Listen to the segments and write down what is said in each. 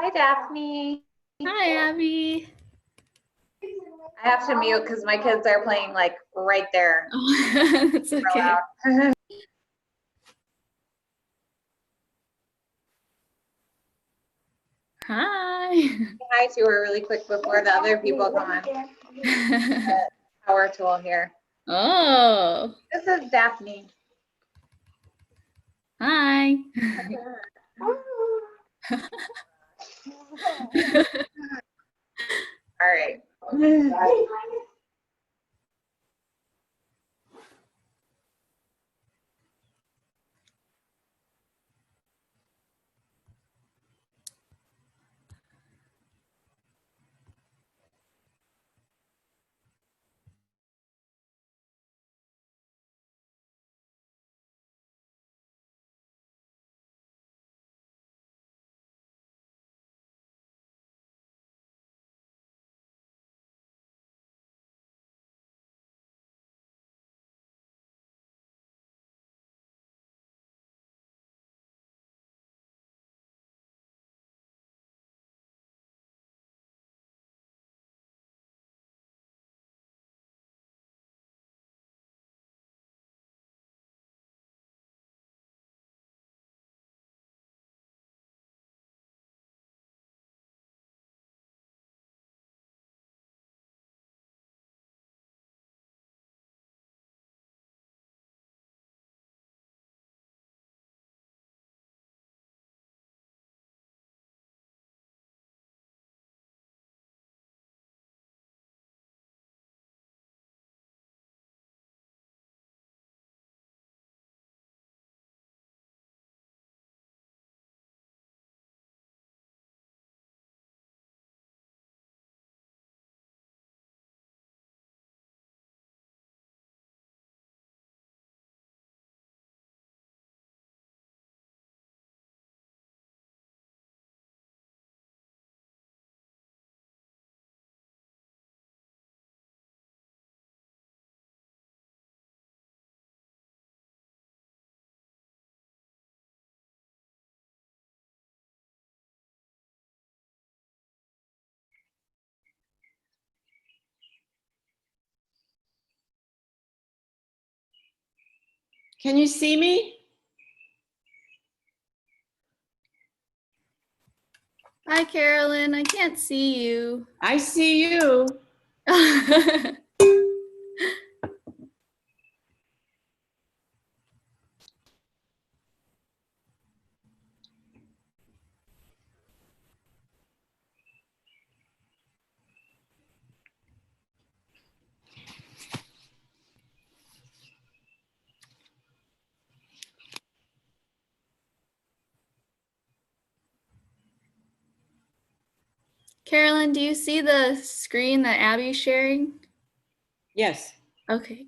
Hi, Daphne. Hi, Abby. I have to mute because my kids are playing like right there. Oh, that's okay. Hi. Hi to her really quick before the other people come on. Power tool here. Oh. This is Daphne. Hi. All right. Can you see me? Hi, Carolyn. I can't see you. I see you. Carolyn, do you see the screen that Abby's sharing? Yes. Okay.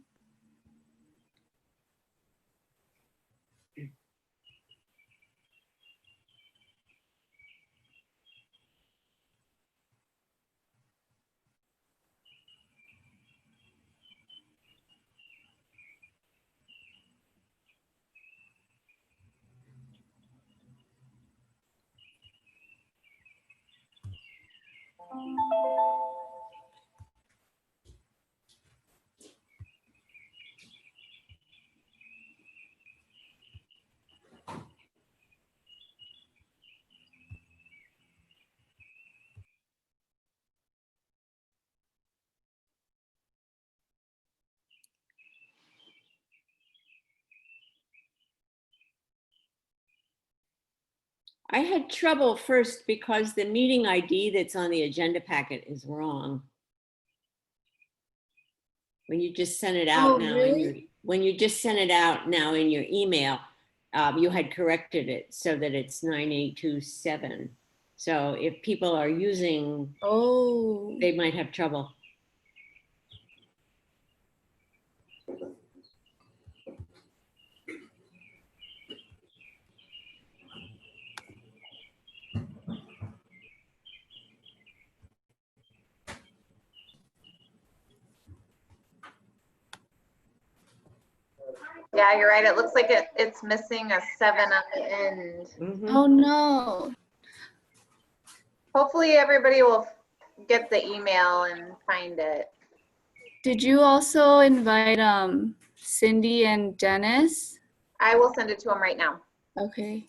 I had trouble first because the meeting ID that's on the agenda packet is wrong. When you just sent it out now when you just sent it out now in your email, you had corrected it so that it's 9827. So if people are using, they might have trouble. Yeah, you're right. It looks like it's missing a 7 on the end. Mhm. Oh, no. Hopefully everybody will get the email and find it. Did you also invite Cindy and Dennis? I will send it to them right now. Okay.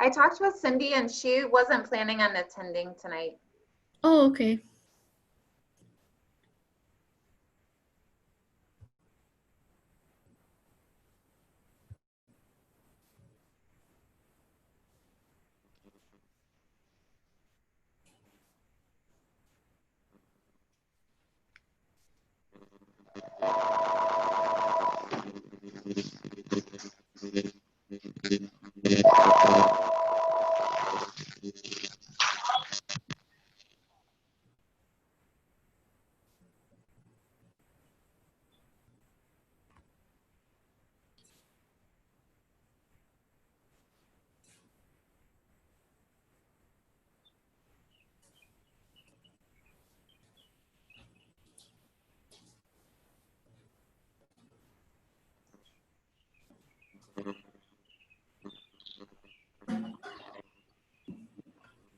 I talked with Cindy and she wasn't planning on attending tonight. Oh, okay.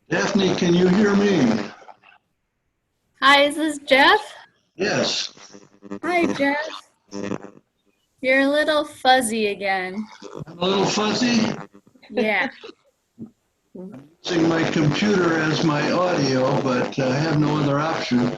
Daphne, can you hear me? Hi, is this Jeff? Yes. Hi, Jeff. You're a little fuzzy again. I'm a little fuzzy. Yeah. Using my computer as my audio, but I have no other option.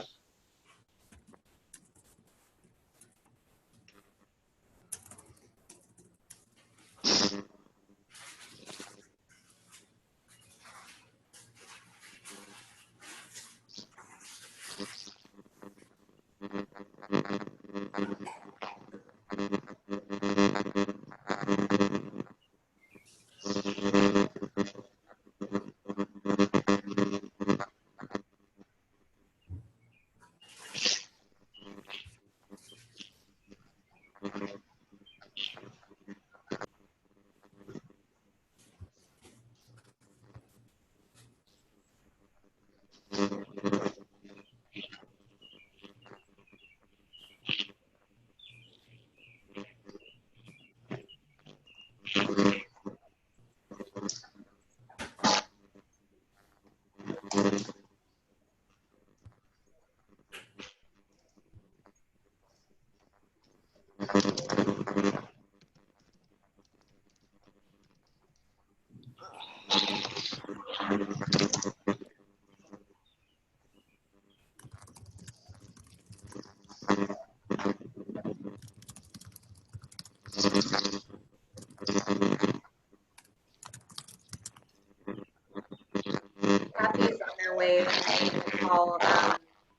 Kathy's on their way. I can call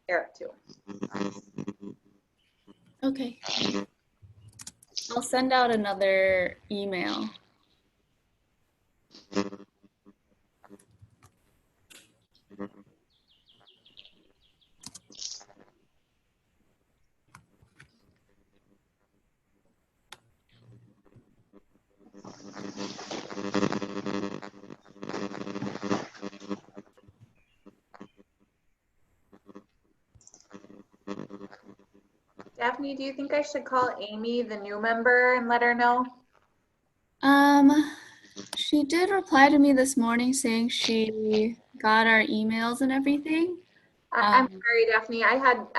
Eric too. Okay. I'll send out another email. Daphne, do you think I should call Amy, the new member, and let her know? She did reply to me this morning saying she got our emails and everything. I'm sorry, Daphne. I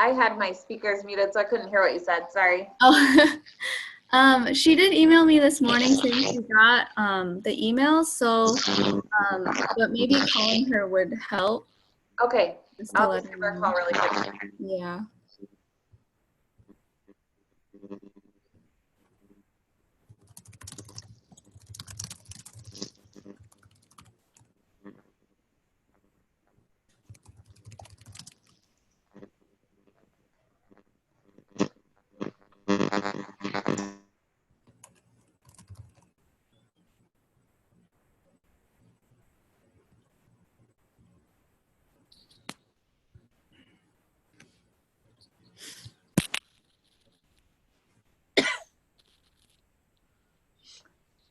had my speakers muted, so I couldn't hear what you said. Sorry. Oh, she did email me this morning saying she got the emails, so but maybe calling her would help. Okay, Just to I'll let just her give her a know. call really quick. Yeah.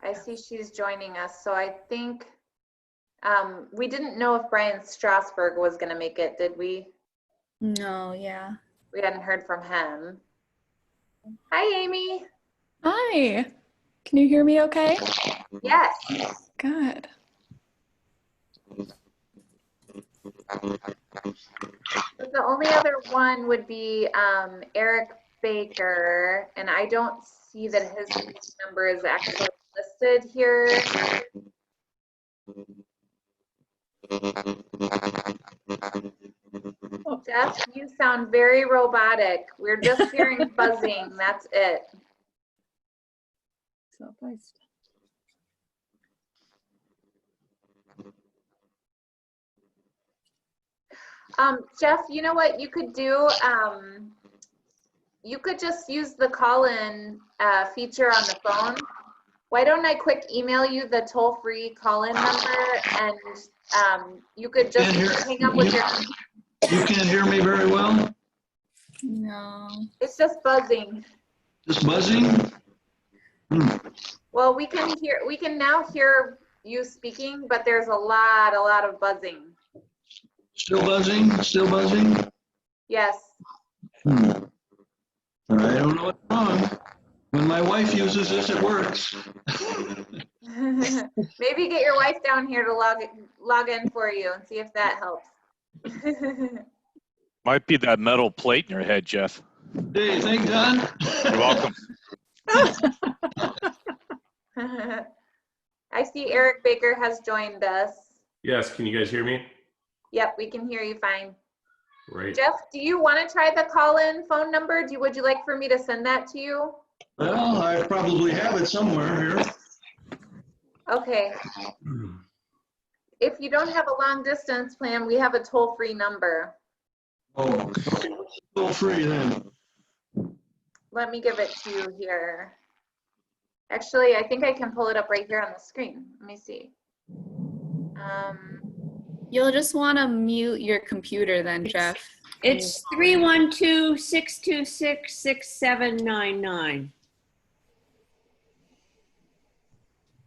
I see she's joining us, so I think we didn't know if Brian Strasberg was going to make it, did we? No, yeah. We hadn't heard from him. Hi, Amy. Hi. Can you hear me okay? Yes. Good. The only other one would be Eric Baker, and I don't see that his number is actually listed here. Jeff, you sound very robotic. We're just hearing buzzing. That's it. Jeff, you know what you could do? You could just use the call-in feature on the phone. Why don't I quick email you the toll-free call-in number, and you could just hang up with your. You can't hear me very well? No. It's just buzzing. Just buzzing? Well, we can now hear you speaking, but there's a lot of buzzing. Still buzzing? Still buzzing? Yes. I don't know what's wrong. When my wife uses this, it works. Maybe get your wife down here to log in for you and see if that helps. Might be that metal plate in your head, Jeff. Hey, thank God. You're welcome. I see Eric Baker has joined us. Yes, can you guys hear me? Yep, we can hear you fine. Great. Jeff, do you want to try the call-in phone number? Would you like for me to send that to you? Well, I probably have it somewhere here. Okay. If you don't have a long distance plan, we have a toll-free number. Oh, okay. Toll free then. Let me give it to you here. Actually, I think I can pull it up right here on the screen. Let me see. You'll just want to mute your computer then, Jeff. It's 312-626-6799.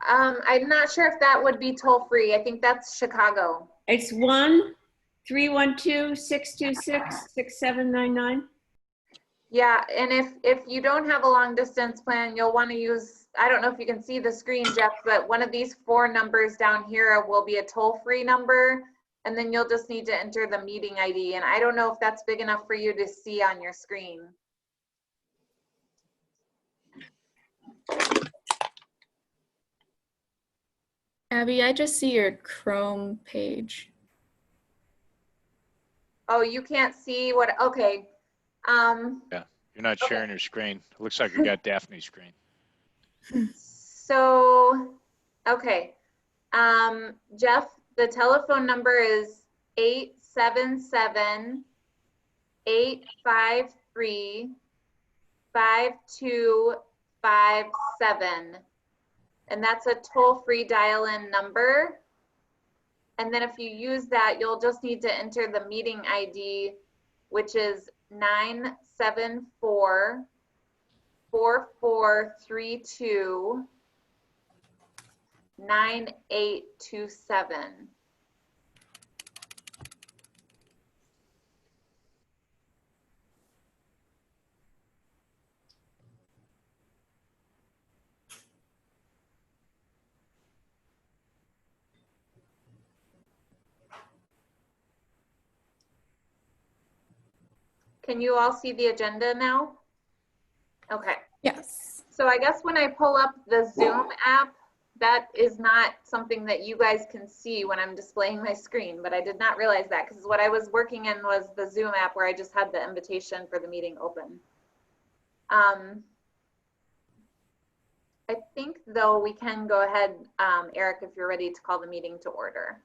I'm not sure if that would be toll-free. I think that's Chicago. It's 1-312-626-6799. Yeah, and if you don't have a long distance plan, you'll want to use, I don't know if you can see the screen, Jeff, but one of these 4 numbers down here will be a toll-free number, and then you'll just need to enter the meeting ID. And I don't know if that's big enough for you to see on your screen. Abby, I just see your Chrome page. Oh, you can't see what, okay. Yeah, you're not sharing your screen. It looks like you got Daphne's screen. So, okay. Jeff, the telephone number is 877-853-5257. And that's a toll-free dial-in number. And then if you use that, you'll just need to enter the meeting ID, which is 974-4432-9827. Can you all see the agenda now? Okay. Yes. So I guess when I pull up the Zoom app, that is not something that you guys can see when I'm displaying my screen, but I did not realize that because what I was working in was the Zoom app where I just had the invitation for the meeting open. I think though we can go ahead, Eric, if you're ready to call the meeting to order.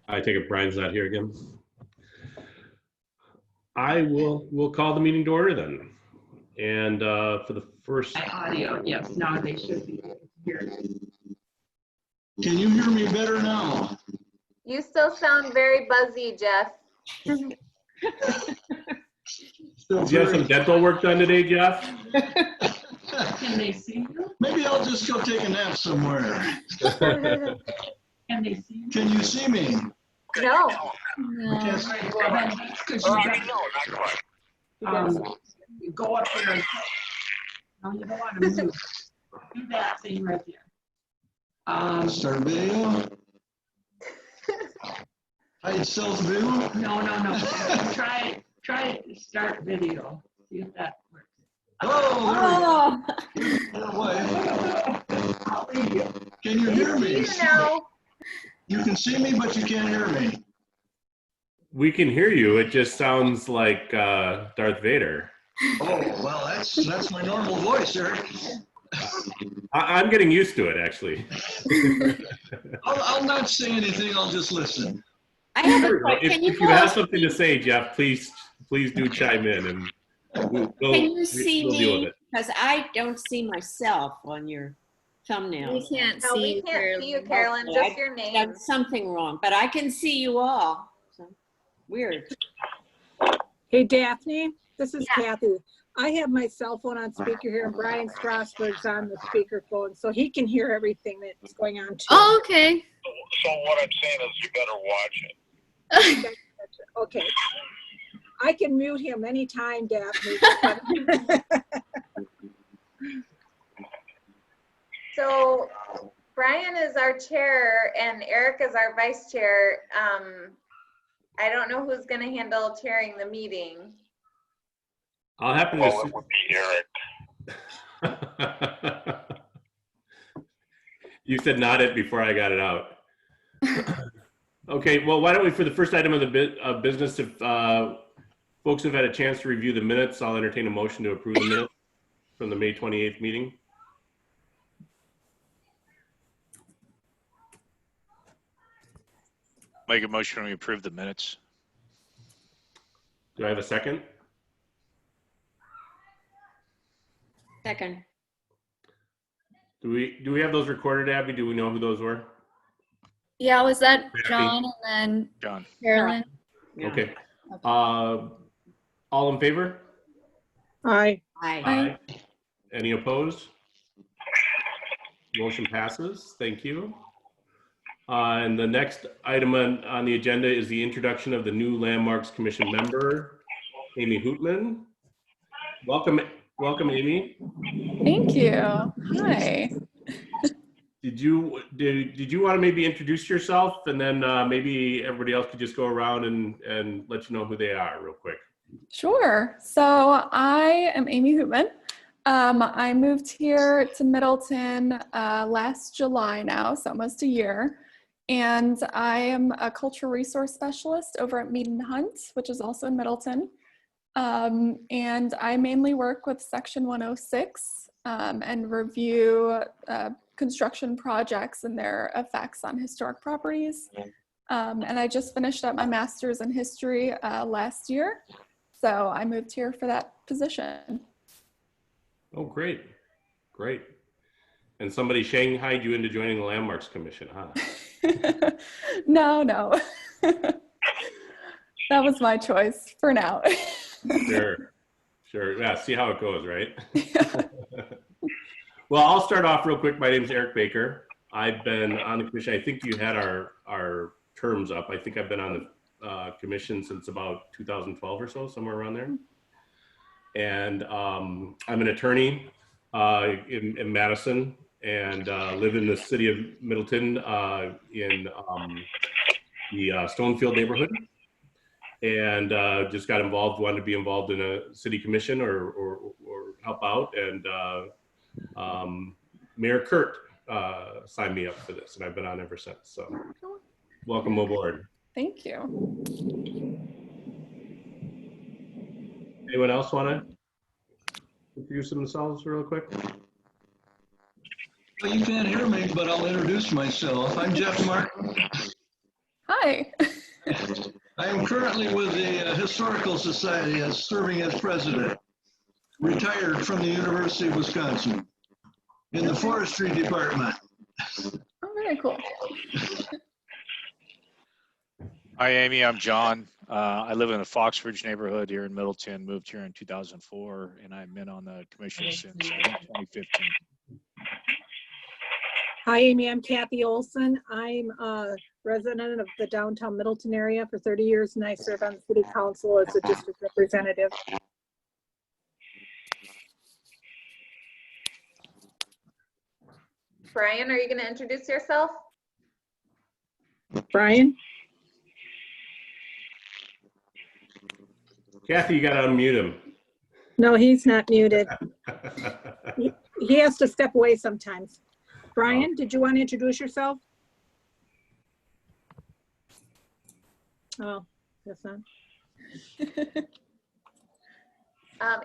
I take it Brian's not here again. We'll call the meeting to order then. And for the first audio, yes, now they should be here. Can you hear me better now? You still sound very buzzy, Jeff. Did you have some dental work done today, Jeff? Can they see you? Maybe I'll just go take a nap somewhere. Can they see you? Can you see me? No. No. Because Well, then that's 'cause you go up there and, no, you don't want to move. Do that thing right there. start video. Hide self-view. No. Try start video. See if that works. Oh, Oh, there we go. Boy, I'll leave you. can you hear me? You know. You can see me, but you can't hear me. We can hear you. It just sounds like Darth Vader. Oh, well, that's my normal voice, Eric. I'm getting used to it, actually. I'll not say anything. I'll just listen. I have There a we go. question. Can you If you have something to say, Jeff, please do chime in, and we'll can you see we'll deal with me? it. Because I don't see myself on your We thumbnails. can't No, see we you, can't see you, Carolyn. Carolyn, Okay, just your name. Done something wrong, but I can see you all. So, weird. Hey, Daphne, this is Yeah. Kathy. I have my cell phone on speaker here and Brian Strasberg's on the speakerphone, so he can hear everything that's going on too. Oh, okay. So what I'm saying is you better watch it. Okay. I can mute him anytime, Daphne. So Brian is our chair and Eric is our vice chair. I don't know who's going to handle chairing the meeting. I'll happen Well, to. it would be Eric. You said not it before I got it out. Okay, well, why don't we, for the first item of the business, if folks have had a chance to review the minutes, I'll entertain a motion to approve the minutes from the May 28th meeting. Make a motion to approve the minutes. Do I have a second? Second. Do we have those recorded, Abby? Do we know who those were? Yeah, was that Kathy? John and then John. Carolyn? Yeah. Okay. All in favor? Aye. Aye. Any opposed? Motion passes. Thank you. And the next item on the agenda is the introduction of the new Landmarks Commission member, Amy Hootman. Welcome, Amy. Thank you. Hi. Did you want to maybe introduce yourself, and then maybe everybody else could just go around and let you know who they are real quick? Sure. So I am Amy Hootman. I moved here to Middleton last July now, so almost a year. And I am a cultural resource specialist over at Mead & Hunt, which is also in Middleton. And I mainly work with Section 106 and review construction projects and their effects on historic properties. And I just finished up my master's in history last year. So I moved here for that position. Oh, great. Great. And somebody shanghaied you into joining the Landmarks Commission, huh? No. That was my choice for now. Sure. Yeah, see how it goes, right? Well, I'll start off real quick. My name is Eric Baker. I've been on the commission. I think you had our terms up. I think I've been on the commission since about 2012 or so, somewhere around there. And I'm an attorney in Madison and live in the city of Middleton in the Stonefield neighborhood. And just got involved, wanted to be involved in a city commission or help out. And Mayor Kurt signed me up for this, and I've been on ever since. So welcome aboard. Thank you. Anyone else want to introduce themselves real quick? Well, you can't hear me, but I'll introduce myself. I'm Jeff Martin. Hi. I am currently with the Historical Society as serving as president, retired from the University of Wisconsin in the forestry department. Oh, very cool. Hi, Amy. I'm John. I live in the Foxbridge neighborhood here in Middleton. Moved here in 2004, and I've been on the commission since I think 2015. Hi, Amy. I'm Kathy Olson. I'm a resident of the downtown Middleton area for 30 years, and I serve on the city council as a district representative. Brian, are you going to introduce yourself? Brian? Kathy, you gotta unmute him. No, he's not muted. He has to step away sometimes. Brian, did you want to introduce yourself? Oh, that's not.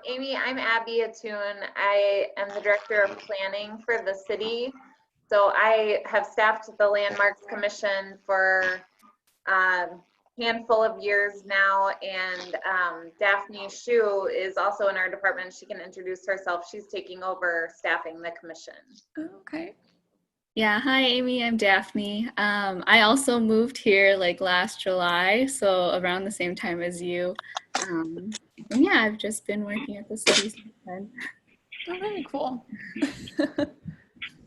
Amy, I'm Abby Attune. I am the director of planning for the city. So I have staffed the Landmarks Commission for a handful of years now, and Daphne Shu is also in our department. She can introduce herself. She's taking over staffing the commission. Okay. Yeah, hi Amy, I'm Daphne. I also moved here like last July, so around the same time as you. And yeah, I've just been working at the city since then. Oh, very cool.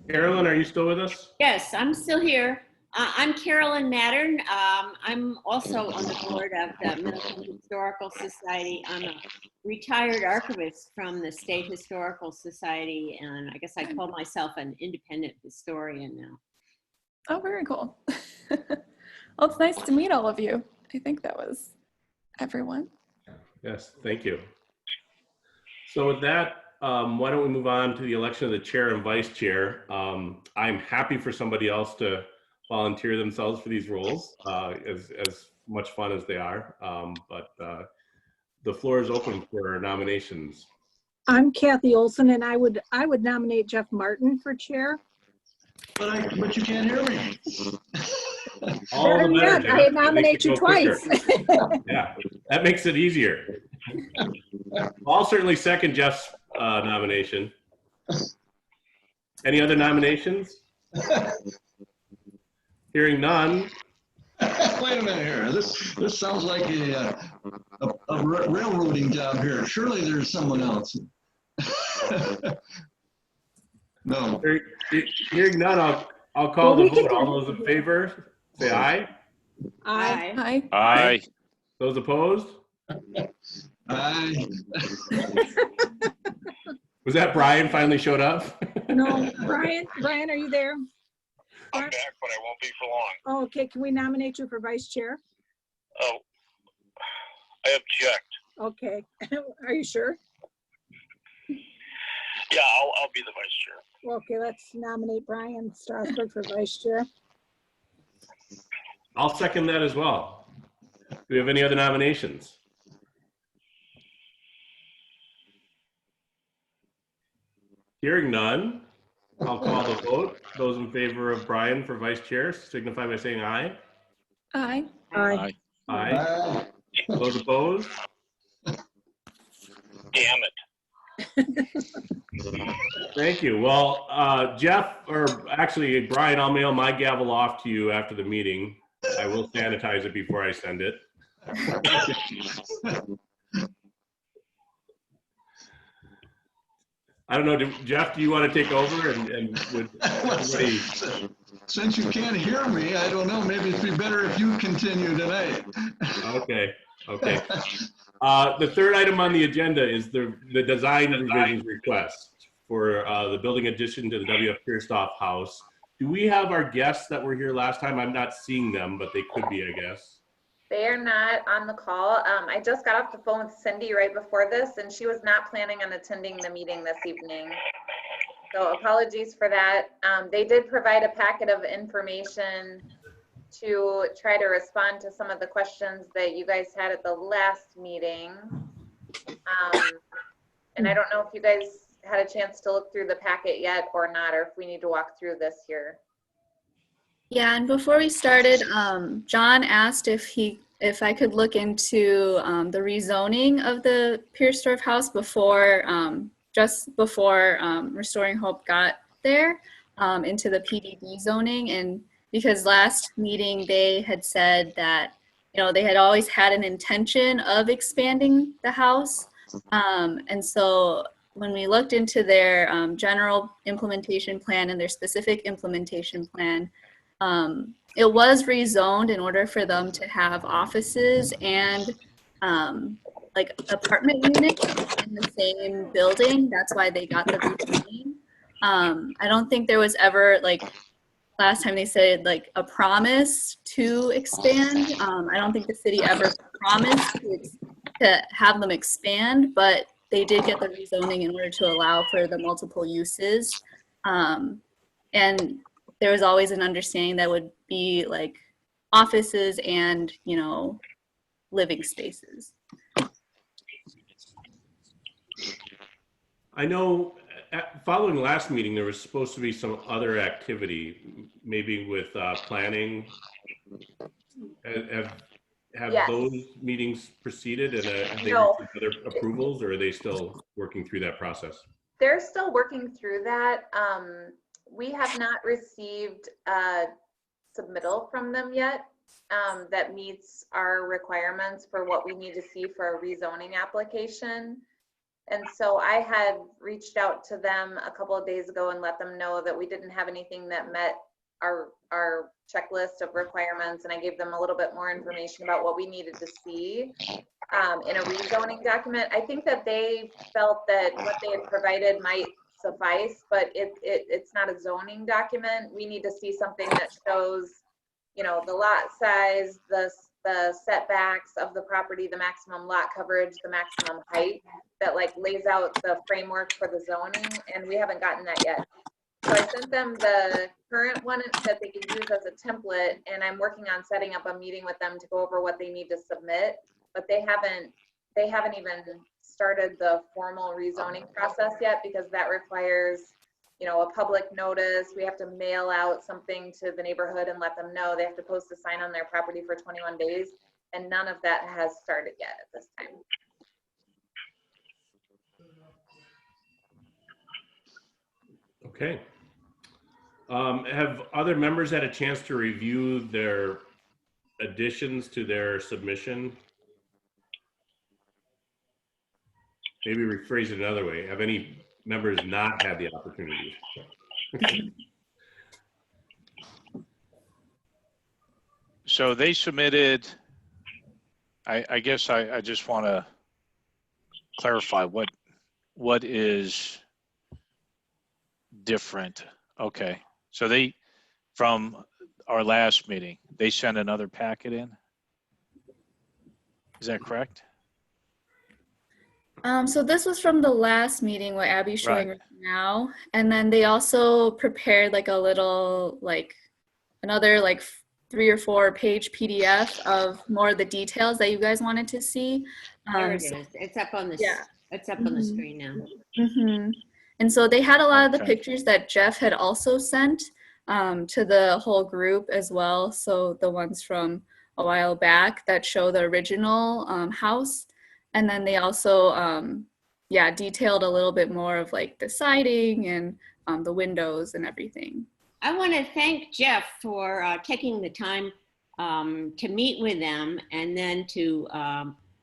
Carolyn, are you still with us? Yes, I'm still here. I'm Carolyn Mattern. I'm also on the board of the Middleton Historical Society. I'm a retired archivist from the State Historical Society, and I guess I call myself an independent historian now. Oh, very cool. Well, it's nice to meet all of you. I think that was everyone. Yes, thank you. So with that, why don't we move on to the election of the chair and vice chair. I'm happy for somebody else to volunteer themselves for these roles, as much fun as they are. But the floor is open for nominations. I'm Kathy Olson, and I would nominate Jeff Martin for chair. But you can't heir me. All the better, Jeff. I nominate you twice. Yeah, that makes it easier. I'll certainly second Jeff's nomination. Any other nominations? Hearing none. Wait a minute here. This sounds like a railroading job here. Surely there's someone else. No. Hearing none, I'll call the vote. All those in favor, say aye. Aye. Hi. Aye. Those opposed? Aye. Was that Brian finally showed up? No, Brian, are you there? I'm back, but I won't be for long. Oh, okay, can we nominate you for vice chair? Oh, I object. Okay, are you sure? Yeah, I'll be the vice chair. Okay, let's nominate Brian Strasberg for vice chair. I'll second that as well. Do we have any other nominations? Hearing none, I'll call the vote. Those in favor of Brian for vice chair signify by saying aye. Aye. Aye. Aye. Those opposed? Damn it. Thank you. Well, Jeff, or actually Brian, I'll mail my gavel off to you after the meeting. I will sanitize it before I send it. I don't know, Jeff, do you want to take over and would everybody... Since you can't hear me, I don't know, maybe it'd be better if you continue tonight. Okay. The third item on the agenda is the design revisions request for the building addition to the W.F. Pierstoff House. Do we have our guests that were here last time? I'm not seeing them, but they could be, I guess. They are not on the call. I just got off the phone with Cindy right before this, and she was not planning on attending the meeting this evening. So apologies for that. They did provide a packet of information to try to respond to some of the questions that you guys had at the last meeting. And I don't know if you guys had a chance to look through the packet yet or not, or if we need to walk through this here. Yeah, and before we started, John asked if I could look into the rezoning of the Pierstorff house before, just before Restoring Hope got there into the PDD zoning. And because last meeting they had said that, you know, they had always had an intention of expanding the house. And so when we looked into their general implementation plan and their specific implementation plan, it was rezoned in order for them to have offices and like apartment units in the same building. That's why they got the rezoning. I don't think there was ever, like last time they said, like a promise to expand. I don't think the city ever promised to have them expand, but they did get the rezoning in order to allow for the multiple uses. And there was always an understanding that would be like offices and, you know, living spaces. I know following last meeting, there was supposed to be some other activity, maybe with planning. Have Yes. those meetings proceeded and have they No. received other approvals, or are they still working through that process? They're still working through that. We have not received a submittal from them yet that meets our requirements for what we need to see for a rezoning application. And so I had reached out to them a couple of days ago and let them know that we didn't have anything that met our checklist of requirements, and I gave them a little bit more information about what we needed to see in a rezoning document. I think that they felt that what they had provided might suffice, but it's not a zoning document. We need to see something that shows, you know, the lot size, the setbacks of the property, the maximum lot coverage, the maximum height, that like lays out the framework for the zoning, and we haven't gotten that yet. So I sent them the current one that they could use as a template, and I'm working on setting up a meeting with them to go over what they need to submit, but they haven't even started the formal rezoning process yet, because that requires, you know, a public notice. We have to mail out something to the neighborhood and let them know. They have to post a sign on their property for 21 days, and none of that has started yet at this time. Okay. Have other members had a chance to review their additions to their submission? Maybe rephrase it another way. Have any members not had the opportunity? So they submitted, I guess I just want to clarify what is different. Okay. So they, from our last meeting, they sent another packet in. Is that correct? So this was from the last meeting what Abby's showing Right. right now. And then they also prepared like a little, like another like 3 or 4 page PDF of more of the details that you guys wanted to see. There it is. It's up on the, yeah. it's up on the screen now. Mm-hmm. And so they had a lot of the Okay. pictures that Jeff had also sent to the whole group as well. So the ones from a while back that show the original house. And then they also, detailed a little bit more of like the siding and the windows and everything. I want to thank Jeff for taking the time to meet with them, and then to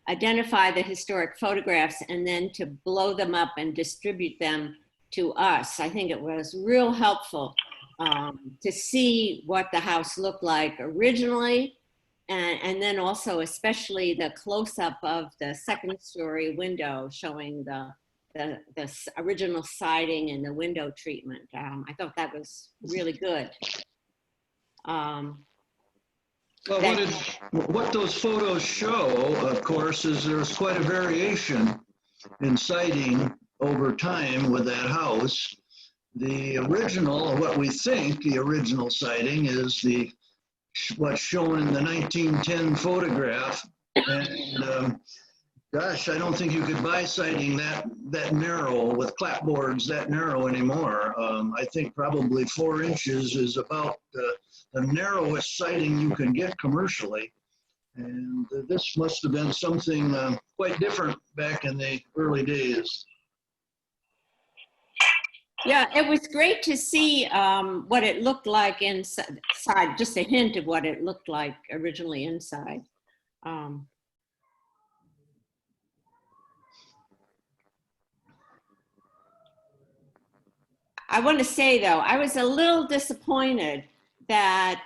identify the historic photographs, and then to blow them up and distribute them to us. I think it was real helpful to see what the house looked like originally, and then also especially the close-up of the second-story window showing the original siding and the window treatment. I thought that was really good. Well, what those photos show, of course, is there's quite a variation in siding over time with that house. The original, what we think the original siding is what's shown in the 1910 photograph. And gosh, I don't think you could buy siding that narrow with clapboards that narrow anymore. I think probably 4 inches is about the narrowest siding you can get commercially. And this must have been something quite different back in the early days. Yeah, it was great to see what it looked like inside, just a hint of what it looked like originally inside. I want to say though, I was a little disappointed that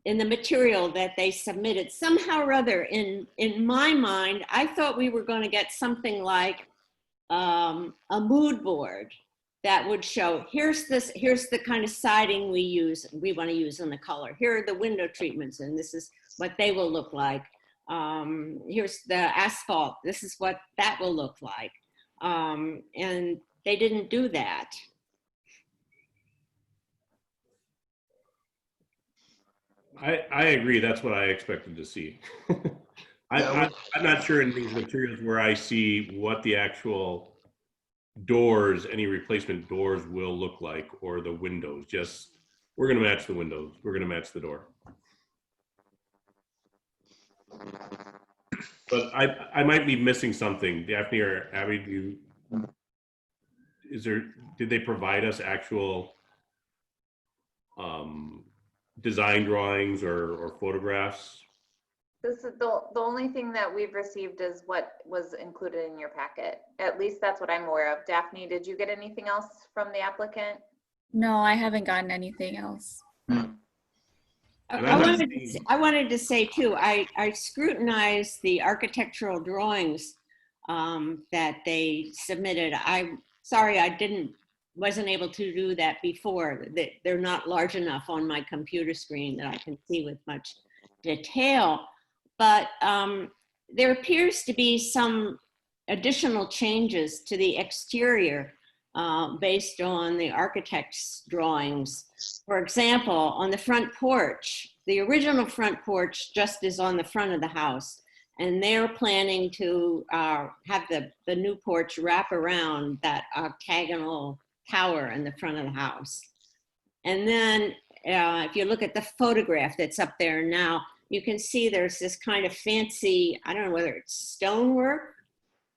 in the material that they submitted, somehow or other, in my mind, I thought we were going to get something like a mood board that would show, here's the kind of siding we want to use in the color. Here are the window treatments, and this is what they will look like. Here's the asphalt. This is what that will look like. And they didn't do that. I agree. That's what I expected to see. I'm not sure in these materials where I see what the actual doors, any replacement doors will look like, or the windows. Just, we're going to match the windows. We're going to match the door. But I might be missing something. Daphne or Abby, did they provide us actual design drawings or photographs? This is the only thing that we've received is what was included in your packet. At least that's what I'm aware of. Daphne, did you get anything else from the applicant? No, I haven't gotten anything else. I wanted to say too, I scrutinized the architectural drawings that they submitted. I'm sorry I wasn't able to do that before. They're not large enough on my computer screen that I can see with much detail. But there appears to be some additional changes to the exterior based on the architect's drawings. For example, on the front porch, the original front porch just is on the front of the house, and they're planning to have the new porch wrap around that octagonal tower in the front of the house. And then if you look at the photograph that's up there now, you can see there's this kind of fancy, I don't know whether it's stonework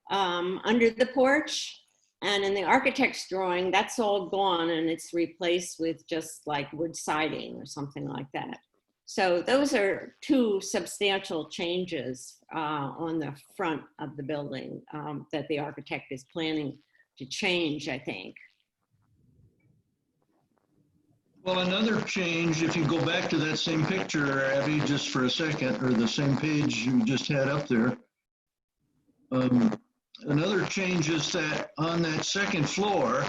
under the porch. And in the architect's drawing, that's all gone and it's replaced with just like wood siding or something like that. So those are two substantial changes on the front of the building that the architect is planning to change, I think. Well, another change, if you go back to that same picture, Abby, just for a second, or the same page you just had up there. Another change is that on that second floor,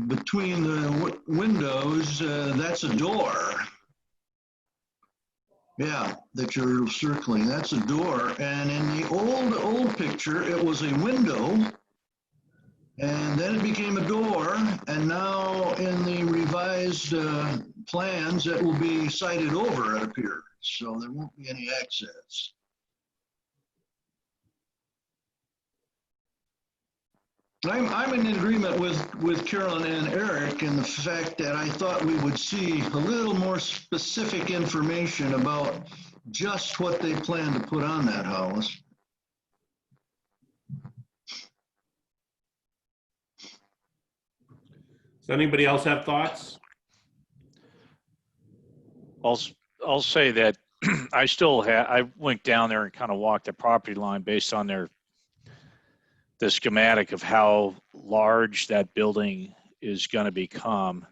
between the windows, that's a door. Yeah, that you're circling, that's a door. And in the old picture, it was a window. And then it became a door, and now in the revised plans, it will be sided over, it appears. So there won't be any access. I'm in agreement with Carolyn and Eric in the fact that I thought we would see a little more specific information about just what they plan to put on that house. Does anybody else have thoughts? I'll say that I went down there and kind of walked the property line based on the schematic of how large that building is going to become.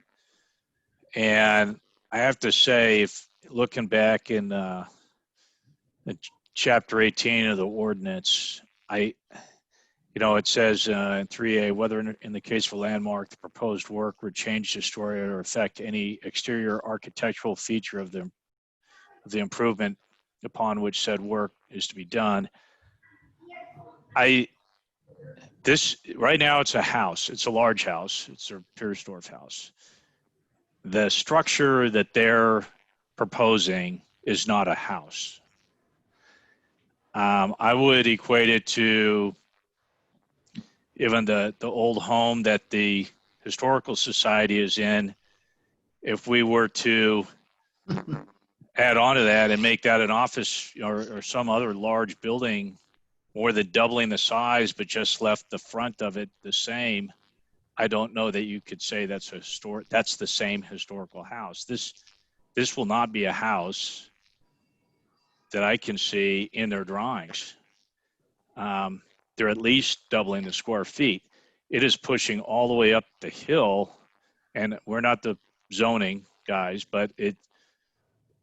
And I have to say, if looking back in chapter 18 of the ordinance, it says in 3A, whether in the case of a landmark, the proposed work would change the story or affect any exterior architectural feature of the improvement upon which said work is to be done. Right now it's a house. It's a large house. It's a Piersdorf house. The structure that they're proposing is not a house. I would equate it to even the old home that the Historical Society is in. If we were to add on to that and make that an office or some other large building, more than doubling the size, but just left the front of it the same, I don't know that you could say that's the same historical house. This will not be a house that I can see in their drawings. They're at least doubling the square feet. it is pushing all the way up the hill, and we're not the zoning guys, but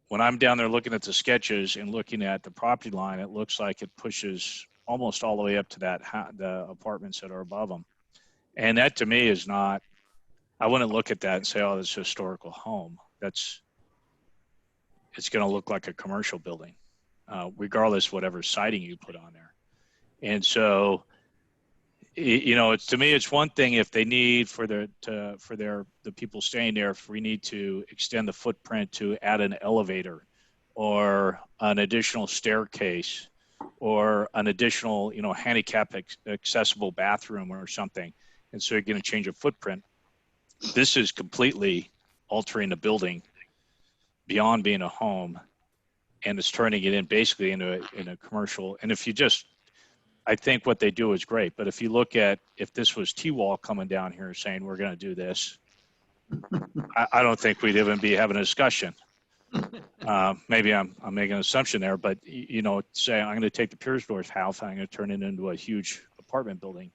when I'm down there looking at the sketches and looking at the property line, it looks like it pushes almost all the way up to the apartments that are above them. And that to me is not, I wouldn't look at that and say, oh, this historical home. It's going to look like a commercial building, regardless whatever siding you put on there. And so, to me, it's one thing if they need the people staying there, if we need to extend the footprint to add an elevator or an additional staircase or an additional, handicap accessible bathroom or something. And so you're going to change a footprint. This is completely altering the building beyond being a home, and it's turning it basically into a commercial. And I think what they do is great, but if you look at, if this was T-Wall coming down here saying we're going to do this, I don't think we'd even be having a discussion. Maybe I'm making an assumption there, but say I'm going to take the Piersdorf house, I'm going to turn it into a huge apartment building.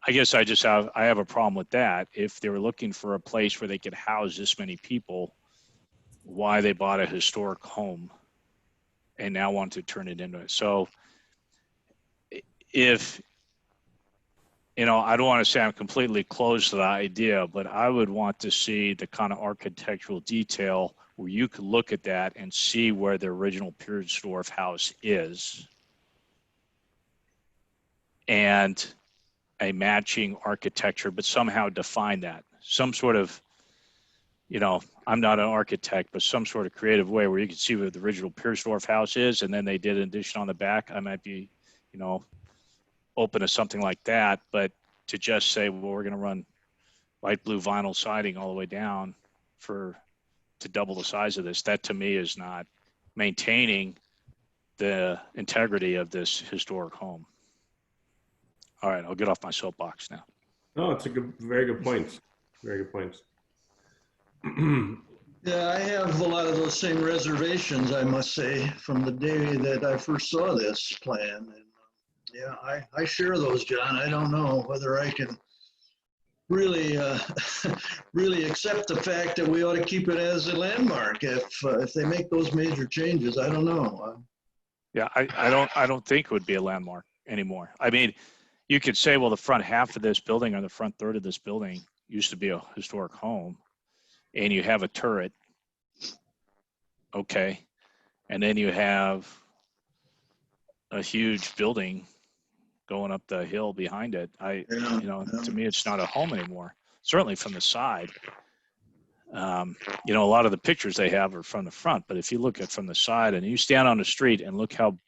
I guess I have a problem with that. If they were looking for a place where they could house this many people, why they bought a historic home and now want to turn it into it. So if, I don't want to say I'm completely closed to the idea, but I would want to see the kind of architectural detail where you could look at that and see where the original Piersdorf house is and a matching architecture, but somehow define that. Some sort of, I'm not an architect, but some sort of creative way where you can see where the original Piersdorf house is, and then they did an addition on the back. I might be, open to something like that, but to just say, well, we're going to run light blue vinyl siding all the way down to double the size of this, that to me is not maintaining the integrity of this historic home. All right, I'll get off my soapbox now. No, it's very good points. Very good points. Yeah, I have a lot of those same reservations, I must say, from the day that I first saw this plan. And yeah, I share those, John. I don't know whether I can really, really accept the fact that we ought to keep it as a landmark if they make those major changes. I don't know. Yeah, I don't think it would be a landmark anymore. I mean, you could say, well, the front half of this building or the front third of this building used to be a historic home, and you have a turret. Okay. And then you have a huge building going up the hill behind it. To me, it's not a home anymore, certainly from the side. A lot of the pictures they have are from the front, but if you look at from the side and you stand on the street and look how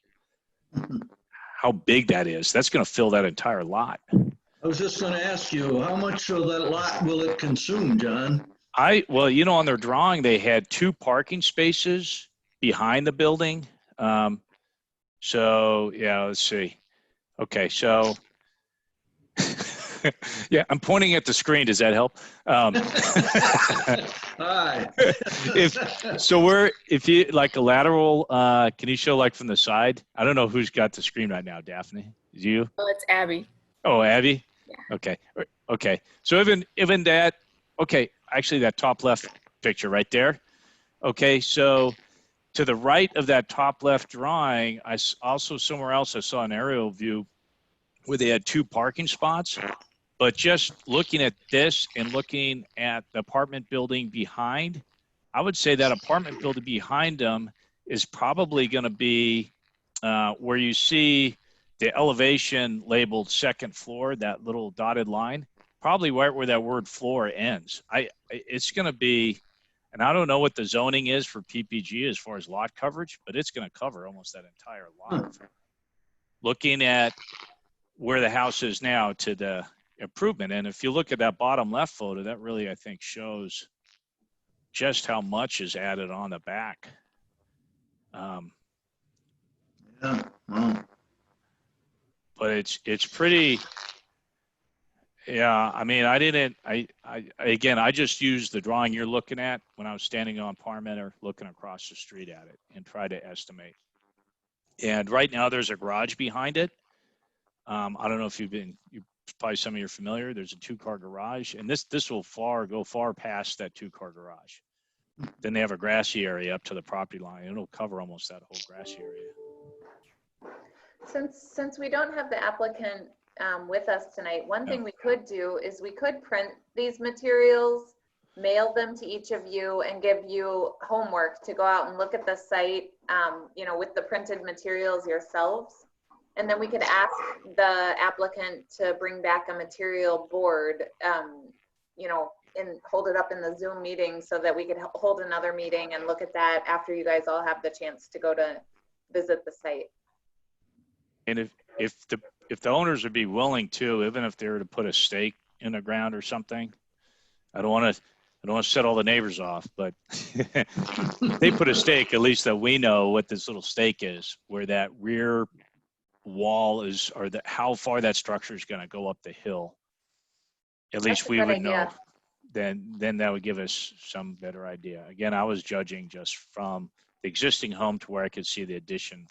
big that is, that's going to fill that entire lot. I was just going to ask you, how much of that lot will it consume, John? On their drawing, they had 2 parking spaces behind the building. So yeah, let's see. Okay, so yeah, I'm pointing at the screen. Does that help? Hi. If you like a lateral, can you show like from the side? I don't know who's got the screen right now. Daphne, is you? Oh, it's Abby. Oh, Abby. Yeah. Okay. So even that. Okay, actually, that top left picture right there. Okay, so to the right of that top left drawing, I also somewhere else I saw an aerial view where they had 2 parking spots. But just looking at this and looking at the apartment building behind, I would say that apartment building behind them is probably going to be where you see the elevation labeled 2nd floor, that little dotted line, probably right where that word floor ends. It's going to be, and I don't know what the zoning is for PPG as far as lot coverage, but it's going to cover almost that entire lot. Looking at where the house is now to the improvement. And if you look at that bottom left photo, that really, I think, shows just how much is added on the back. Yeah. Wow. But it's pretty, yeah. I mean, I just used the drawing you're looking at when I was standing on Parmenter looking across the street at it and try to estimate. And right now there's a garage behind it. I don't know if probably some of you are familiar. There's a 2-car garage, and this will go far past that 2-car garage. Then they have a grassy area up to the property line. It'll cover almost that whole grassy area. Since we don't have the applicant with us tonight, one thing we could do is we could print these materials, mail them to each of you, and give you homework to go out and look at the site, with the printed materials yourselves. And then we could ask the applicant to bring back a material board, and hold it up in the Zoom meeting so that we could hold another meeting and look at that after you guys all have the chance to go to visit the site. And if the owners would be willing to, even if they were to put a stake in the ground or something, I don't want to set all the neighbors off, but if they put a stake, at least that we know what this little stake is, where that rear wall is, or how far that structure is going to go up the hill. At least we would know. Then that would give us some better idea. Again, I was judging just from the existing home to where I could see the addition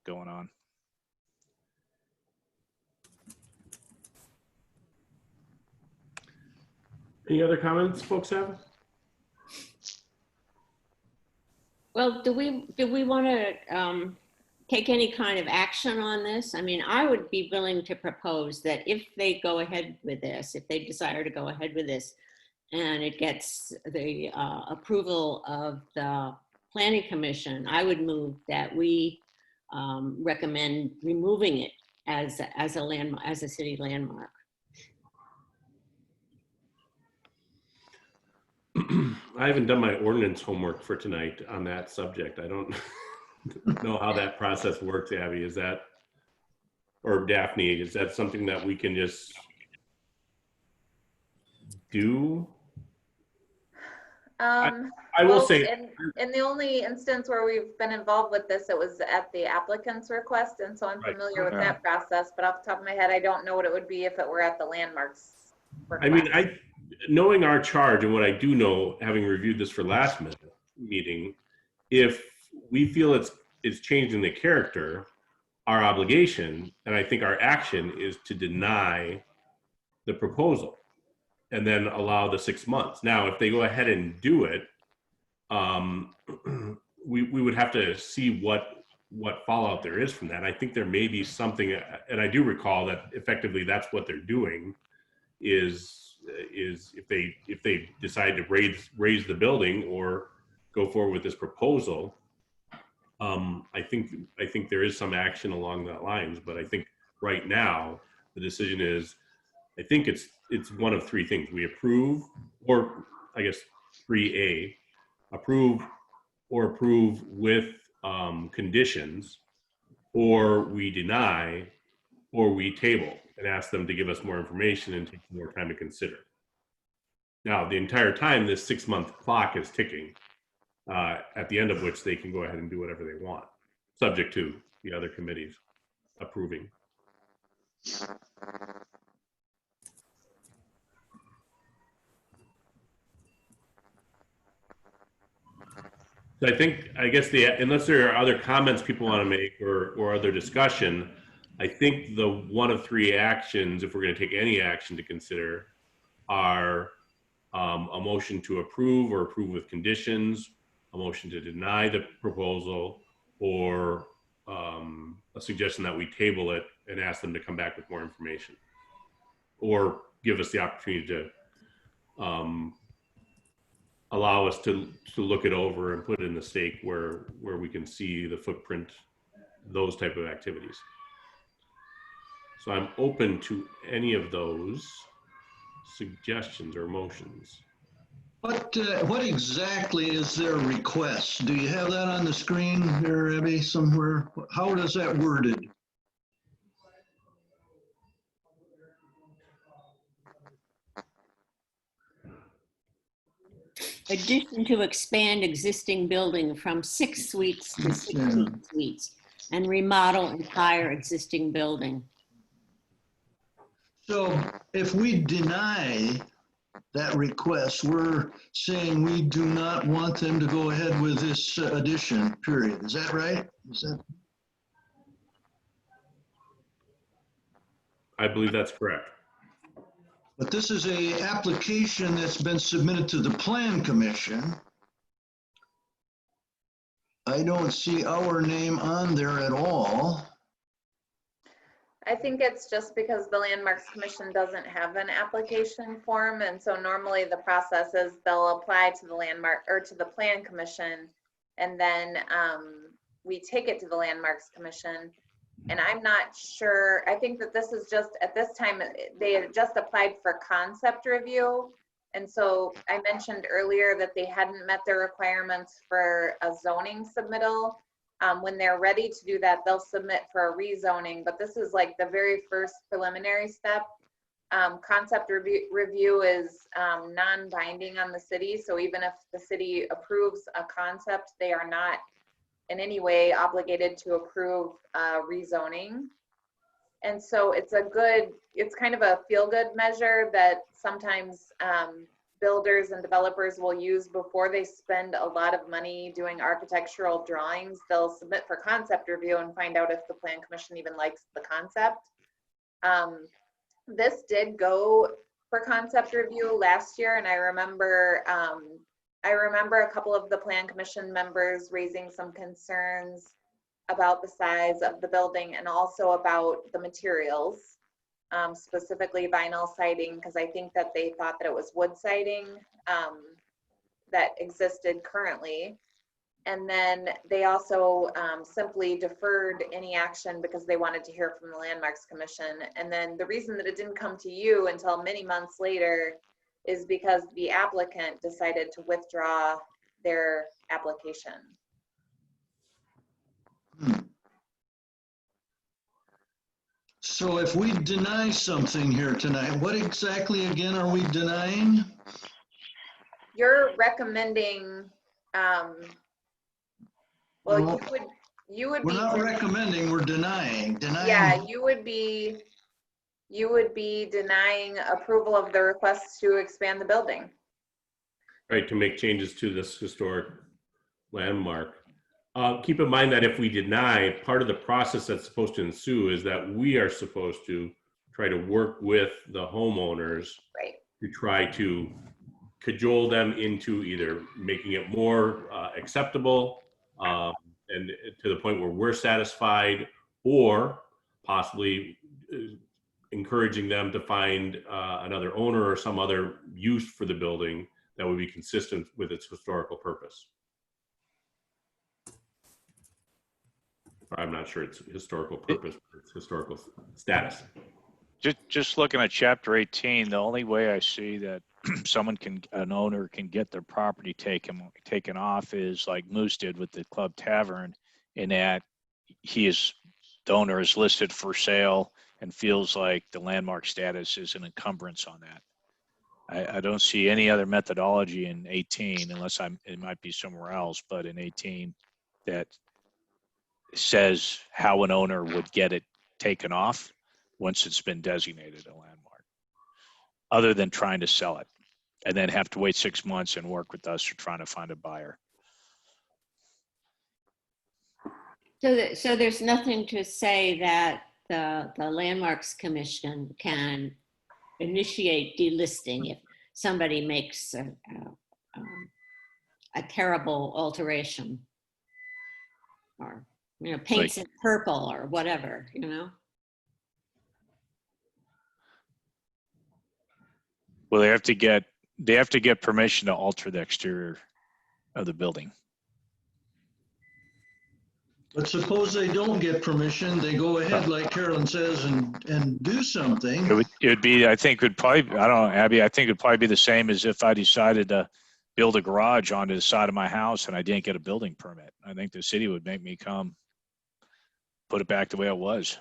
going on. Any other comments folks have? Well, do we want to take any kind of action on this? I mean, I would be willing to propose that if they go ahead with this, if they desire to go ahead with this, and it gets the approval of the Planning Commission, I would move that we recommend removing it as a landmark, as a city landmark. I haven't done my ordinance homework for tonight on that subject. I don't know how that process works, Abby. Is that, or Daphne, is that something that we can just do? I will say, in the only instance where we've been involved with this, it was at the applicant's request, and so I'm familiar with that process, but off the top of my head, I don't know what it would be if it were at the landmarks request. I mean, knowing our charge and what I do know, having reviewed this for last meeting, if we feel it's changing the character, our obligation, and I think our action, is to deny the proposal and then allow the 6 months. Now, if they go ahead and do it, we would have to see what fallout there is from that. I think there may be something, and I do recall that effectively that's what they're doing, is if they decide to raise the building or go forward with this proposal, I think there is some action along that lines. But I think right now the decision is, I think it's one of three things: we approve, or I guess 3A, approve with conditions, or we deny, or we table and ask them to give us more information and take more time to consider. Now, the entire time, this 6-month clock is ticking, at the end of which they can go ahead and do whatever they want, subject to the other committees approving. So I guess unless there are other comments people want to make or other discussion, I think the one of three actions, if we're going to take any action to consider, are a motion to approve or approve with conditions, a motion to deny the proposal, or a suggestion that we table it and ask them to come back with more information, or give us the opportunity to allow us to look it over and put it in the stake where we can see the footprint, those type of activities. So I'm open to any of those suggestions or motions. What exactly is their request? Do you have that on the screen there, Abby, somewhere? How is that worded? Addition to expand existing building from 6 suites to 16 suites and remodel entire existing building. So if we deny that request, we're saying we do not want them to go ahead with this addition, period. Is that right? Is that? I believe that's correct. But this is a application that's been submitted to the Plan Commission. I don't see our name on there at all. I think it's just because the Landmarks Commission doesn't have an application form, and so normally the process is they'll apply to the landmark or to the Plan Commission, and then we take it to the Landmarks Commission. And I'm not sure, I think that this is just, at this time, they had just applied for concept review. And so I mentioned earlier that they hadn't met their requirements for a zoning submittal. When they're ready to do that, they'll submit for a rezoning, but this is like the very first preliminary step. Concept review is non-binding on the city. So even if the city approves a concept, they are not in any way obligated to approve rezoning. And so it's kind of a feel-good measure that sometimes builders and developers will use before they spend a lot of money doing architectural drawings. They'll submit for concept review and find out if the Plan Commission even likes the concept. This did go for concept review last year, and I remember a couple of the Plan Commission members raising some concerns about the size of the building and also about the materials, specifically vinyl siding, because I think that they thought that it was wood siding that existed currently. And then they also simply deferred any action because they wanted to hear from the Landmarks Commission. And then the reason that it didn't come to you until many months later is because the applicant decided to withdraw their application. So if we deny something here tonight, what exactly again are we denying? You're recommending, well, you would be. We're not recommending, we're denying. Yeah, you would be denying approval of the request to expand the building. Right, to make changes to this historic landmark. Keep in mind that if we deny, part of the process that's supposed to ensue is that we are supposed to try to work with the homeowners, right, to try to cajole them into either making it more acceptable and to the point where we're satisfied, or possibly encouraging them to find another owner or some other use for the building that would be consistent with its historical purpose. I'm not sure it's historical purpose, but it's historical status. Just looking at chapter 18, the only way I see that an owner can get their property taken off is like Moose did with the Club Tavern, in that the owner is listed for sale and feels like the landmark status is an encumbrance on that. I don't see any other methodology in 18, unless it might be somewhere else, but in 18 that says how an owner would get it taken off once it's been designated a landmark, other than trying to sell it and then have to wait 6 months and work with us for trying to find a buyer. So there's nothing to say that the Landmarks Commission can initiate delisting if somebody makes a terrible alteration, or paints it purple or whatever, Well, they have to get permission to alter the exterior of the building. But suppose they don't get permission, they go ahead, like Carolyn says, and do something. It would be, I think, I don't know, Abby, I think it'd probably be the same as if I decided to build a garage onto the side of my house and I didn't get a building permit. I think the city would make me come put it back the way it was.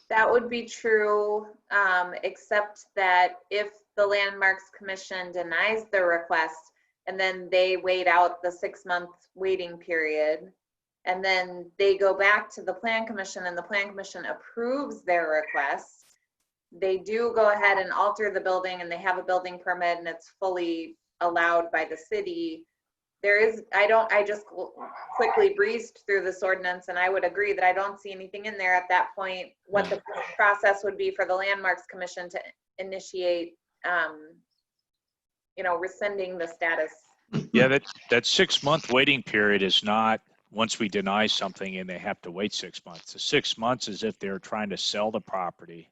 That would be true, except that if the Landmarks Commission denies the request and then they wait out the 6-month waiting period, and then they go back to the Plan Commission and the Plan Commission approves their request, they do go ahead and alter the building and they have a building permit and it's fully allowed by the city, I just quickly breezed through this ordinance, and I would agree that I don't see anything in there at that point, what the process would be for the Landmarks Commission to initiate, rescinding the status. Yeah, that 6-month waiting period is not once we deny something and they have to wait 6 months. The 6 months is if they're trying to sell the property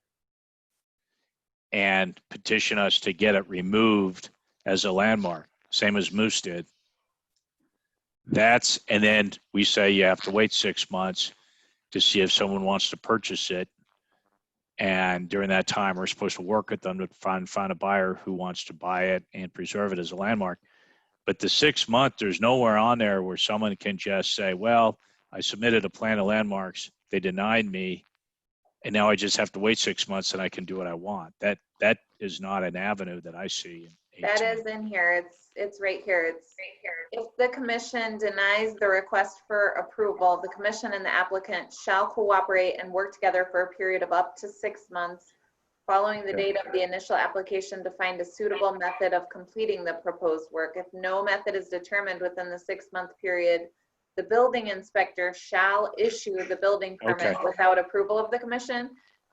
and petition us to get it removed as a landmark, same as Moose did. And then we say you have to wait 6 months to see if someone wants to purchase it. And during that time, we're supposed to work with them to find a buyer who wants to buy it and preserve it as a landmark. But the 6 month, there's nowhere on there where someone can just say, well, I submitted a plan of landmarks, they denied me, and now I just have to wait 6 months and I can do what I want. That is not an avenue that I see. That is in here. It's right here. If the commission denies the request for approval, the commission and the applicant shall cooperate and work together for a period of up to 6 months following the date of the initial application to find a suitable method of completing the proposed work. If no method is determined within the 6 month period, the building inspector shall issue the building permit without approval of the commission.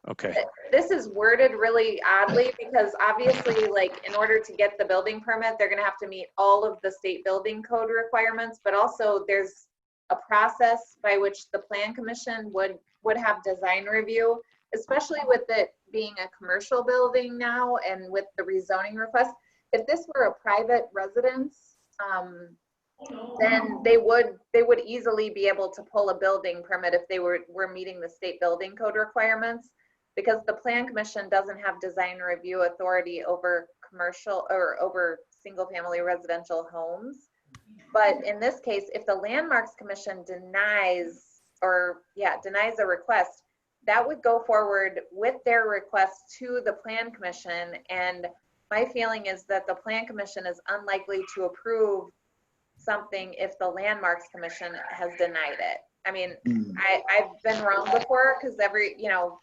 Okay. This is worded really oddly because obviously, like, in order to get the building permit, they're going to have to meet all of the state building code requirements, but also there's a process by which the plan commission would have design review, especially with it being a commercial building now and with the rezoning request. If this were a private residence, then they would easily be able to pull a building permit if they were meeting the state building code requirements, because the plan commission doesn't have design review authority over commercial or over single family residential homes. But in this case, if the Landmarks Commission denies a request, that would go forward with their request to the plan commission. And my feeling is that the plan commission is unlikely to approve something if the Landmarks Commission has denied it. I mean, I've been wrong before because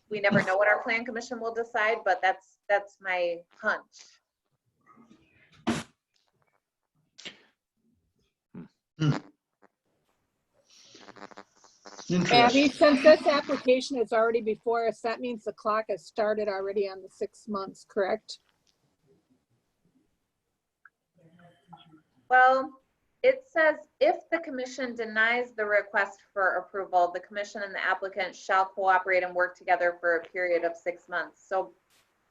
we never know what our plan commission will decide, but that's my hunch. Abby, since this application is already before us, that means the clock has started already on the 6 months, correct? Well, it says if the commission denies the request for approval, the commission and the applicant shall cooperate and work together for a period of 6 months. So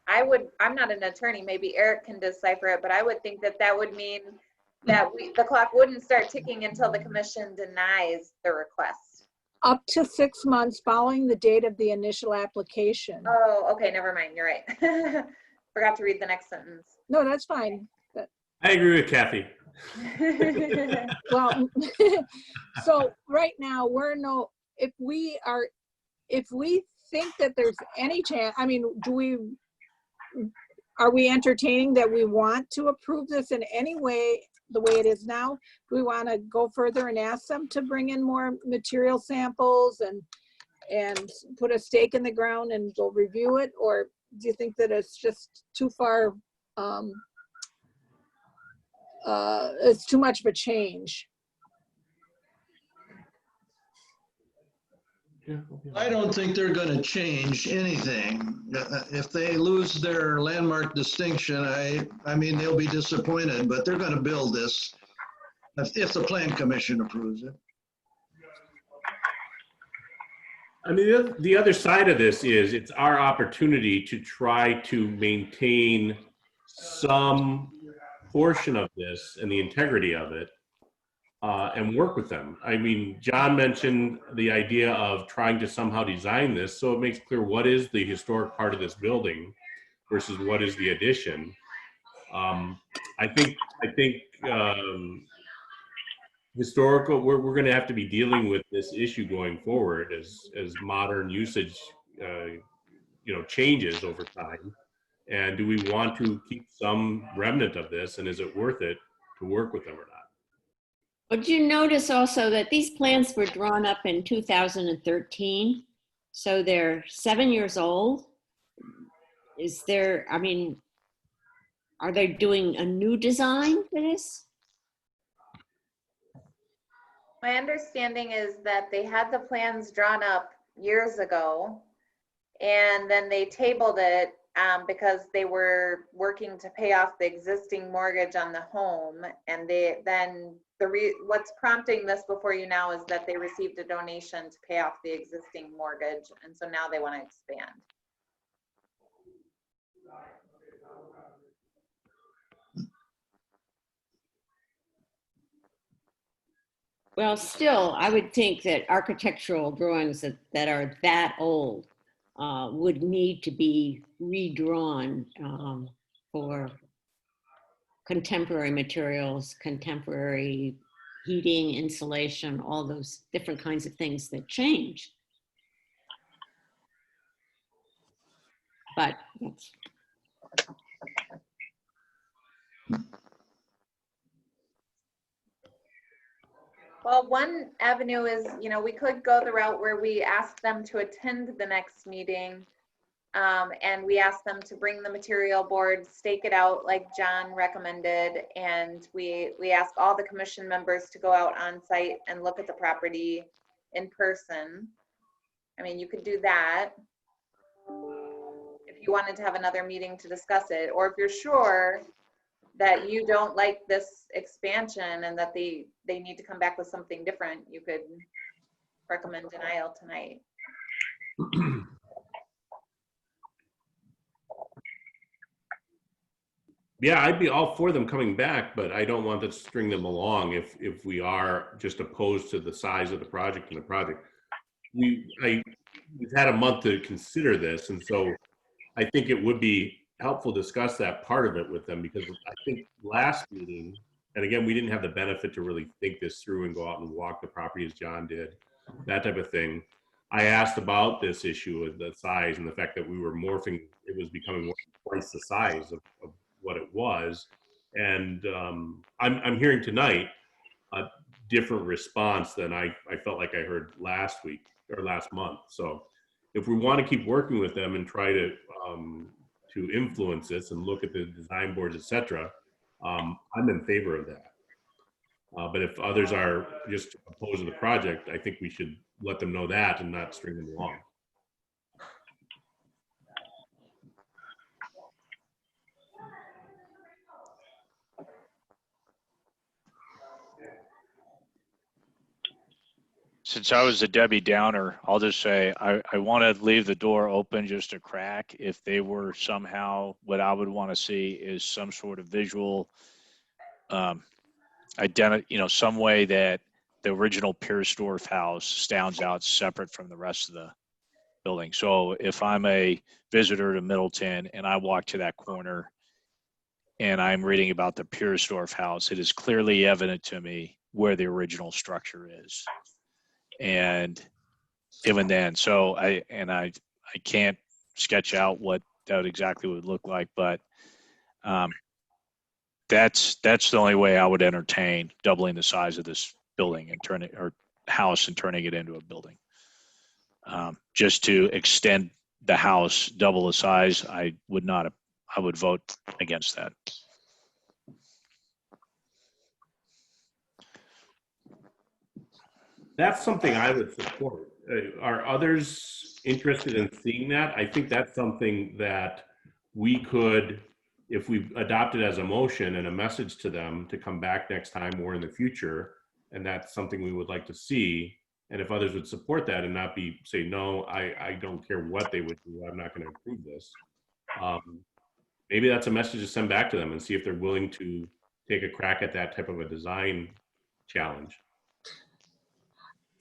I'm not an attorney, maybe Eric can decipher it, but I would think that would mean that the clock wouldn't start ticking until the commission denies the request. Up to 6 months following the date of the initial application. Oh, okay, never mind, you're right. Forgot to read the next sentence. No, that's fine. I agree with Kathy. Well, so right now if we think that there's any chance, I mean, are we entertaining that we want to approve this in any way the way it is now? Do we want to go further and ask them to bring in more material samples and put a stake in the ground and we'll review it? Or do you think that it's just too far, it's too much of a change? I don't think they're going to change anything. If they lose their landmark distinction, I mean, they'll be disappointed, but they're going to build this if the plan commission approves it. I mean, the other side of this is it's our opportunity to try to maintain some portion of this and the integrity of it. And work with them. I mean, John mentioned the idea of trying to somehow design this so it makes clear what is the historic part of this building versus what is the addition. I think historical, we're going to have to be dealing with this issue going forward as modern usage, changes over time. And do we want to keep some remnant of this, and is it worth it to work with them or not? But you notice also that these plans were drawn up in 2013, so they're 7 years old. Are they doing a new design for this? My understanding is that they had the plans drawn up years ago, and then they tabled it because they were working to pay off the existing mortgage on the home. And what's prompting this before you now is that they received a donation to pay off the existing mortgage, and so now they want to expand. Well, still, I would think that architectural drawings that are that old would need to be redrawn for contemporary materials, contemporary heating, insulation, all those different kinds of things that change. But that's... Well, one avenue is, we could go the route where we ask them to attend the next meeting, and we ask them to bring the material board, stake it out like John recommended, and we ask all the commission members to go out on site and look at the property in person. I mean, you could do that if you wanted to have another meeting to discuss it, or if you're sure that you don't like this expansion and that they need to come back with something different, you could recommend denial tonight. Yeah, I'd be all for them coming back, but I don't want to string them along if we are just opposed to the size of the project and the project. We've had a month to consider this, and so I think it would be helpful to discuss that part of it with them, because I think last meeting, and again, we didn't have the benefit to really think this through and go out and walk the property as John did, that type of thing. I asked about this issue of the size and the fact that we were morphing, it was becoming more than twice the size of what it was. And I'm hearing tonight a different response than I felt like I heard last week or last month. So if we want to keep working with them and try to influence this and look at the design boards, etc., I'm in favor of that. But if others are just opposed to the project, I think we should let them know that and not string them along. Since I was a Debbie Downer, I'll just say I want to leave the door open just a crack. If they were somehow, what I would want to see is some sort of visual some way that the original Piersdorf house stands out separate from the rest of the building. So if I'm a visitor to Middleton and I walk to that corner and I'm reading about the Piersdorf house, it is clearly evident to me where the original structure is. And even then, so I can't sketch out what that exactly would look like, but that's the only way I would entertain doubling the size of this building and turning it into a building. Just to extend the house double the size, I would vote against that. That's something I would support. Are others interested in seeing that? I think that's something that we could, if we adopt it as a motion and a message to them to come back next time or in the future, and that's something we would like to see. And if others would support that and not say, no, I don't care what they would do, I'm not going to approve this. Maybe that's a message to send back to them and see if they're willing to take a crack at that type of a design challenge.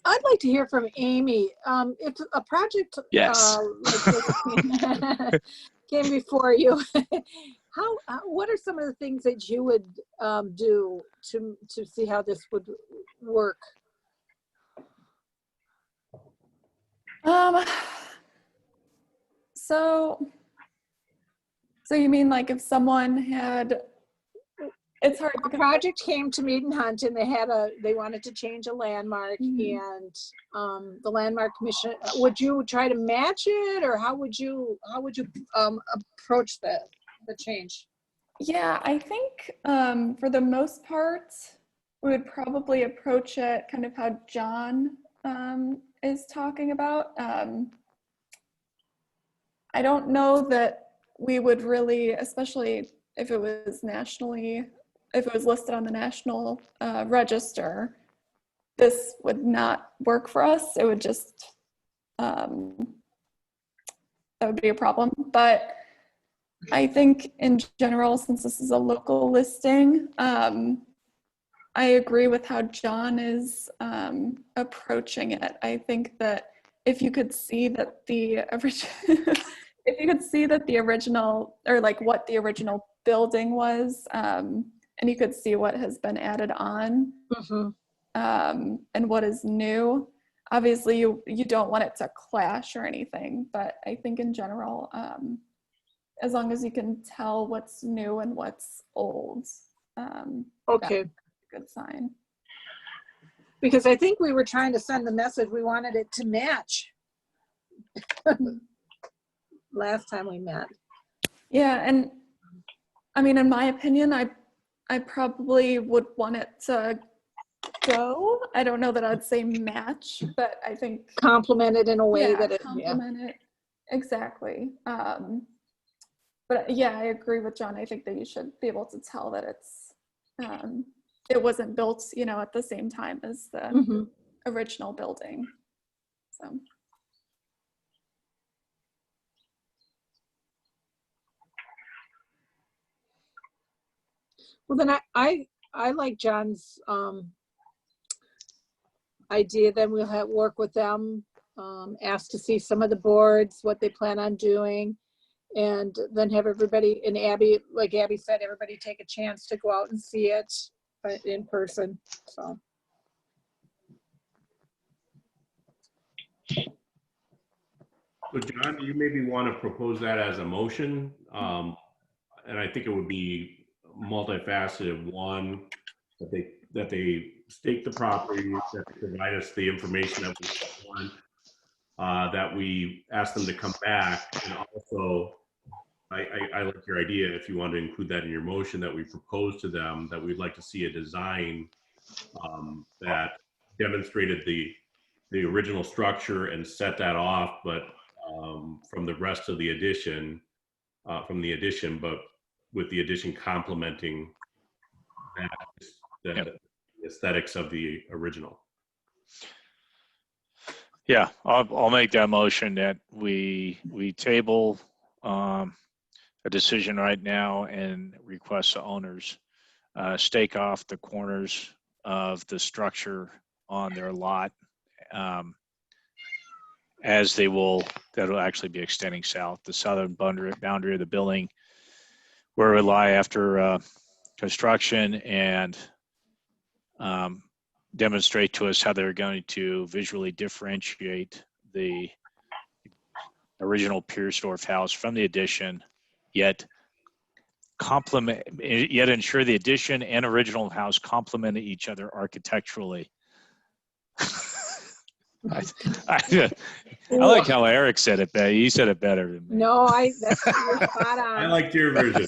I'd like to hear from Amy. If a project Yes. like this came before you, what are some of the things that you would do to see how this would work? So you mean like if someone had, it's hard. A project came to Mead and Hunt and they wanted to change a landmark, and the landmark commission, would you try to match it, or how would you approach the change? Yeah, I think for the most part, we would probably approach it kind of how John is talking about. I don't know that we would really, especially if it was listed on the national register, this would not work for us. It would just, that would be a problem. But I think in general, since this is a local listing, I agree with how John is approaching it. I think that if you could see that the original, or like what the original building was, and you could see what has been added on, and what is new. Obviously, you don't want it to clash or anything, but I think in general, as long as you can tell what's new and what's old, Okay. good sign. Because I think we were trying to send the message, we wanted it to match last time we met. Yeah, and I mean, in my opinion, I probably would want it to go. I don't know that I'd say match, but I think Complement it in a way that it, complement it. Exactly. But yeah, I agree with John. I think that you should be able to tell that it's it wasn't built, at the same time as the original building. So. Well, then I like John's idea. Then we'll work with them, ask to see some of the boards, what they plan on doing, and then have everybody, and Abby, like Abby said, everybody take a chance to go out and see it in person. So. So John, do you maybe want to propose that as a motion? And I think it would be multifaceted. One, that they stake the property, that they provide us the information that we want, that we ask them to come back, and also, I like your idea, if you want to include that in your motion, that we propose to them that we'd like to see a design that demonstrated the original structure and set that off, but from the rest of the addition, but with the addition complementing the aesthetics of the original. Yeah, I'll make that motion that we table a decision right now and request the owners stake off the corners of the structure on their lot, as that'll actually be extending south, the southern boundary of the building, where it will lie after construction, and demonstrate to us how they're going to visually differentiate the original Piersdorf house from the addition, yet ensure the addition and original house complement each other architecturally. I like how Eric said it better. He said it better than me. No, you're spot on. I liked your version.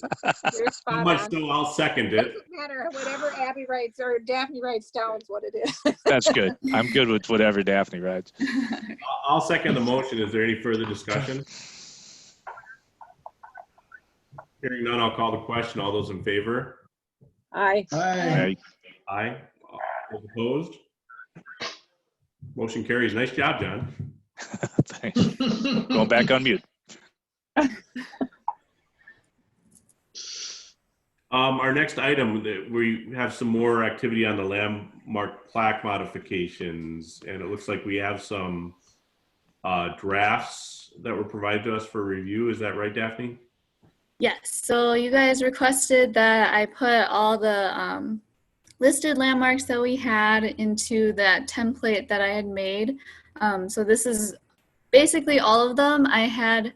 You're spot So much on. so I'll second it. Doesn't matter, whatever Abby writes or Daphne writes down is what it is. That's good. I'm good with whatever Daphne writes. I'll second the motion. Is there any further discussion? Hearing none, I'll call the question. All those in favor? Aye. Aye. Aye. All opposed? Motion carries. Nice job, John. Thanks. Going back on mute. Our next item, we have some more activity on the landmark plaque modifications, and it looks like we have some drafts that were provided to us for review. Is that right, Daphne? Yes, so you guys requested that I put all the listed landmarks that we had into that template that I had made. So this is basically all of them. I had,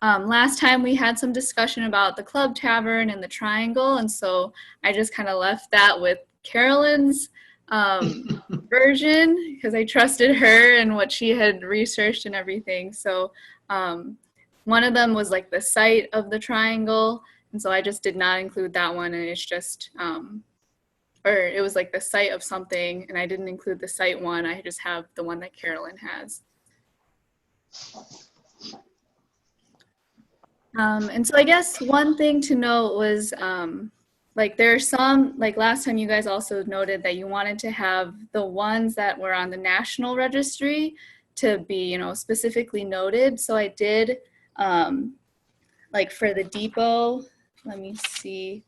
last time we had some discussion about the club tavern and the triangle, and so I just kind of left that with Carolyn's version because I trusted her and what she had researched and everything. So one of them was like the site of the triangle, and so I just did not include that one, and it's just or it was like the site of something, and I didn't include the site one. I just have the one that Carolyn has. And so I guess one thing to note was, like there are some, like last time you guys also noted that you wanted to have the ones that were on the national registry to be, you know, specifically noted. So I did, like for the depot, let me see.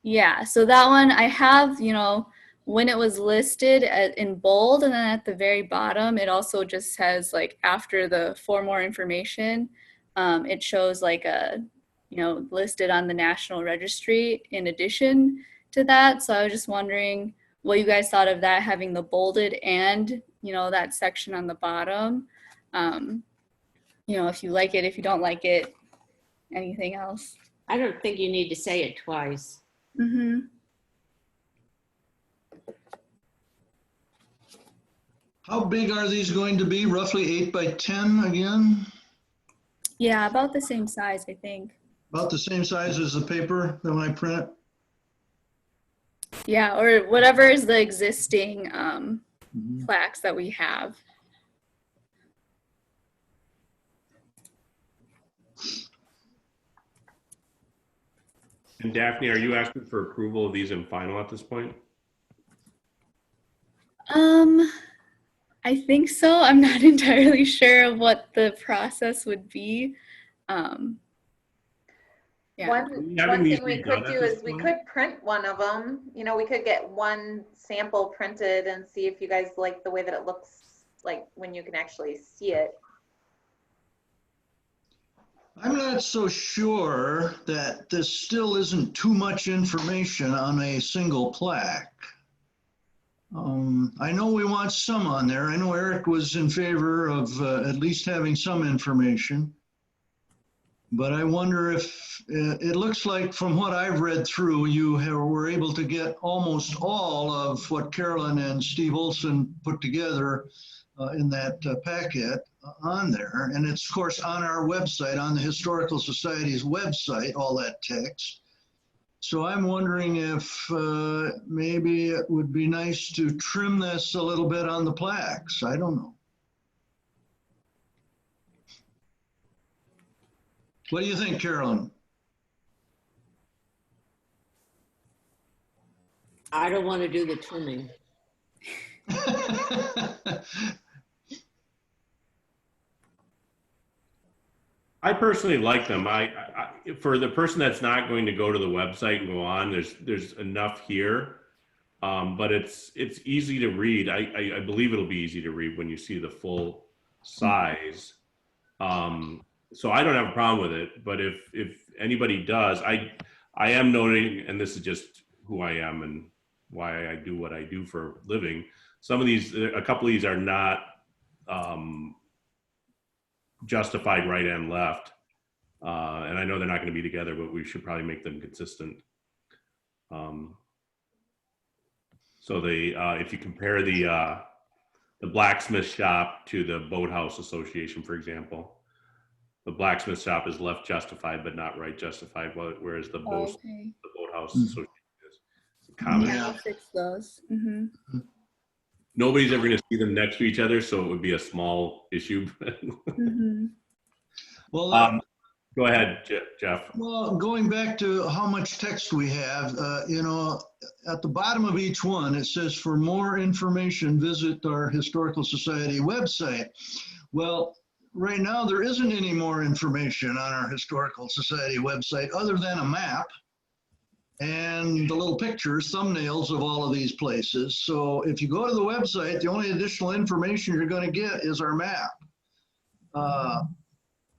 Yeah, so that one I have, you know, when it was listed in bold, and then at the very bottom, it also just says like after the for more information, it shows like a, you know, listed on the National Registry in addition to that. So I was just wondering what you guys thought of that, having the bolded and, you know, that section on the bottom. You know, if you like it, if you don't like it, anything else. I don't think you need to say it twice. Mm-hmm. How big are these going to be? Roughly 8 by 10 again? Yeah, about the same size, I think. About the same size as the paper that when I print it? Yeah, or whatever is the existing Mhm. plaques that we have. And Daphne, are you asking for approval of these in final at this point? I think so. I'm not entirely sure of what the process would be. Yeah. One Having these thing we redone could at do this is we point? could print one of them. You know, we could get one sample printed and see if you guys like the way that it looks like when you can actually see it. I'm not so sure that this still isn't too much information on a single plaque. I know we want some on there. I know Eric was in favor of at least having some information. But I wonder if, it looks like from what I've read through, were able to get almost all of what Carolyn and Steve Olson put together in that packet on there. And it's of course on our website, on the Historical Society's website, all that text. So I'm wondering if maybe it would be nice to trim this a little bit on the plaques. I don't know. What do you think, Carolyn? I don't want to do the trimming. I personally like them. For the person that's not going to go to the website and go on, there's enough here, but it's easy to read. I believe it'll be easy to read when you see the full size. So I don't have a problem with it. But if anybody does, I am noting, and this is just who I am and why I do what I do for a living. Some of these, a couple of these are not justified right and left. And I know they're not going to be together, but we should probably make them consistent. So if you compare the blacksmith shop to the boathouse association, for example, the blacksmith shop is left justified, but not right justified, whereas the boathouse association is common. Yeah, I'll fix those. Mm-hmm. Nobody's ever going to see them next to each other, so it would be a small issue. Mm-hmm. Well, go ahead, Jeff. well, going back to how much text we have, you know, at the bottom of each one, it says, for more information, visit our Historical Society website. Well, right now, there isn't any more information on our Historical Society website other than a map and the little pictures, thumbnails of all of these places. So if you go to the website, the only additional information you're going to get is our map.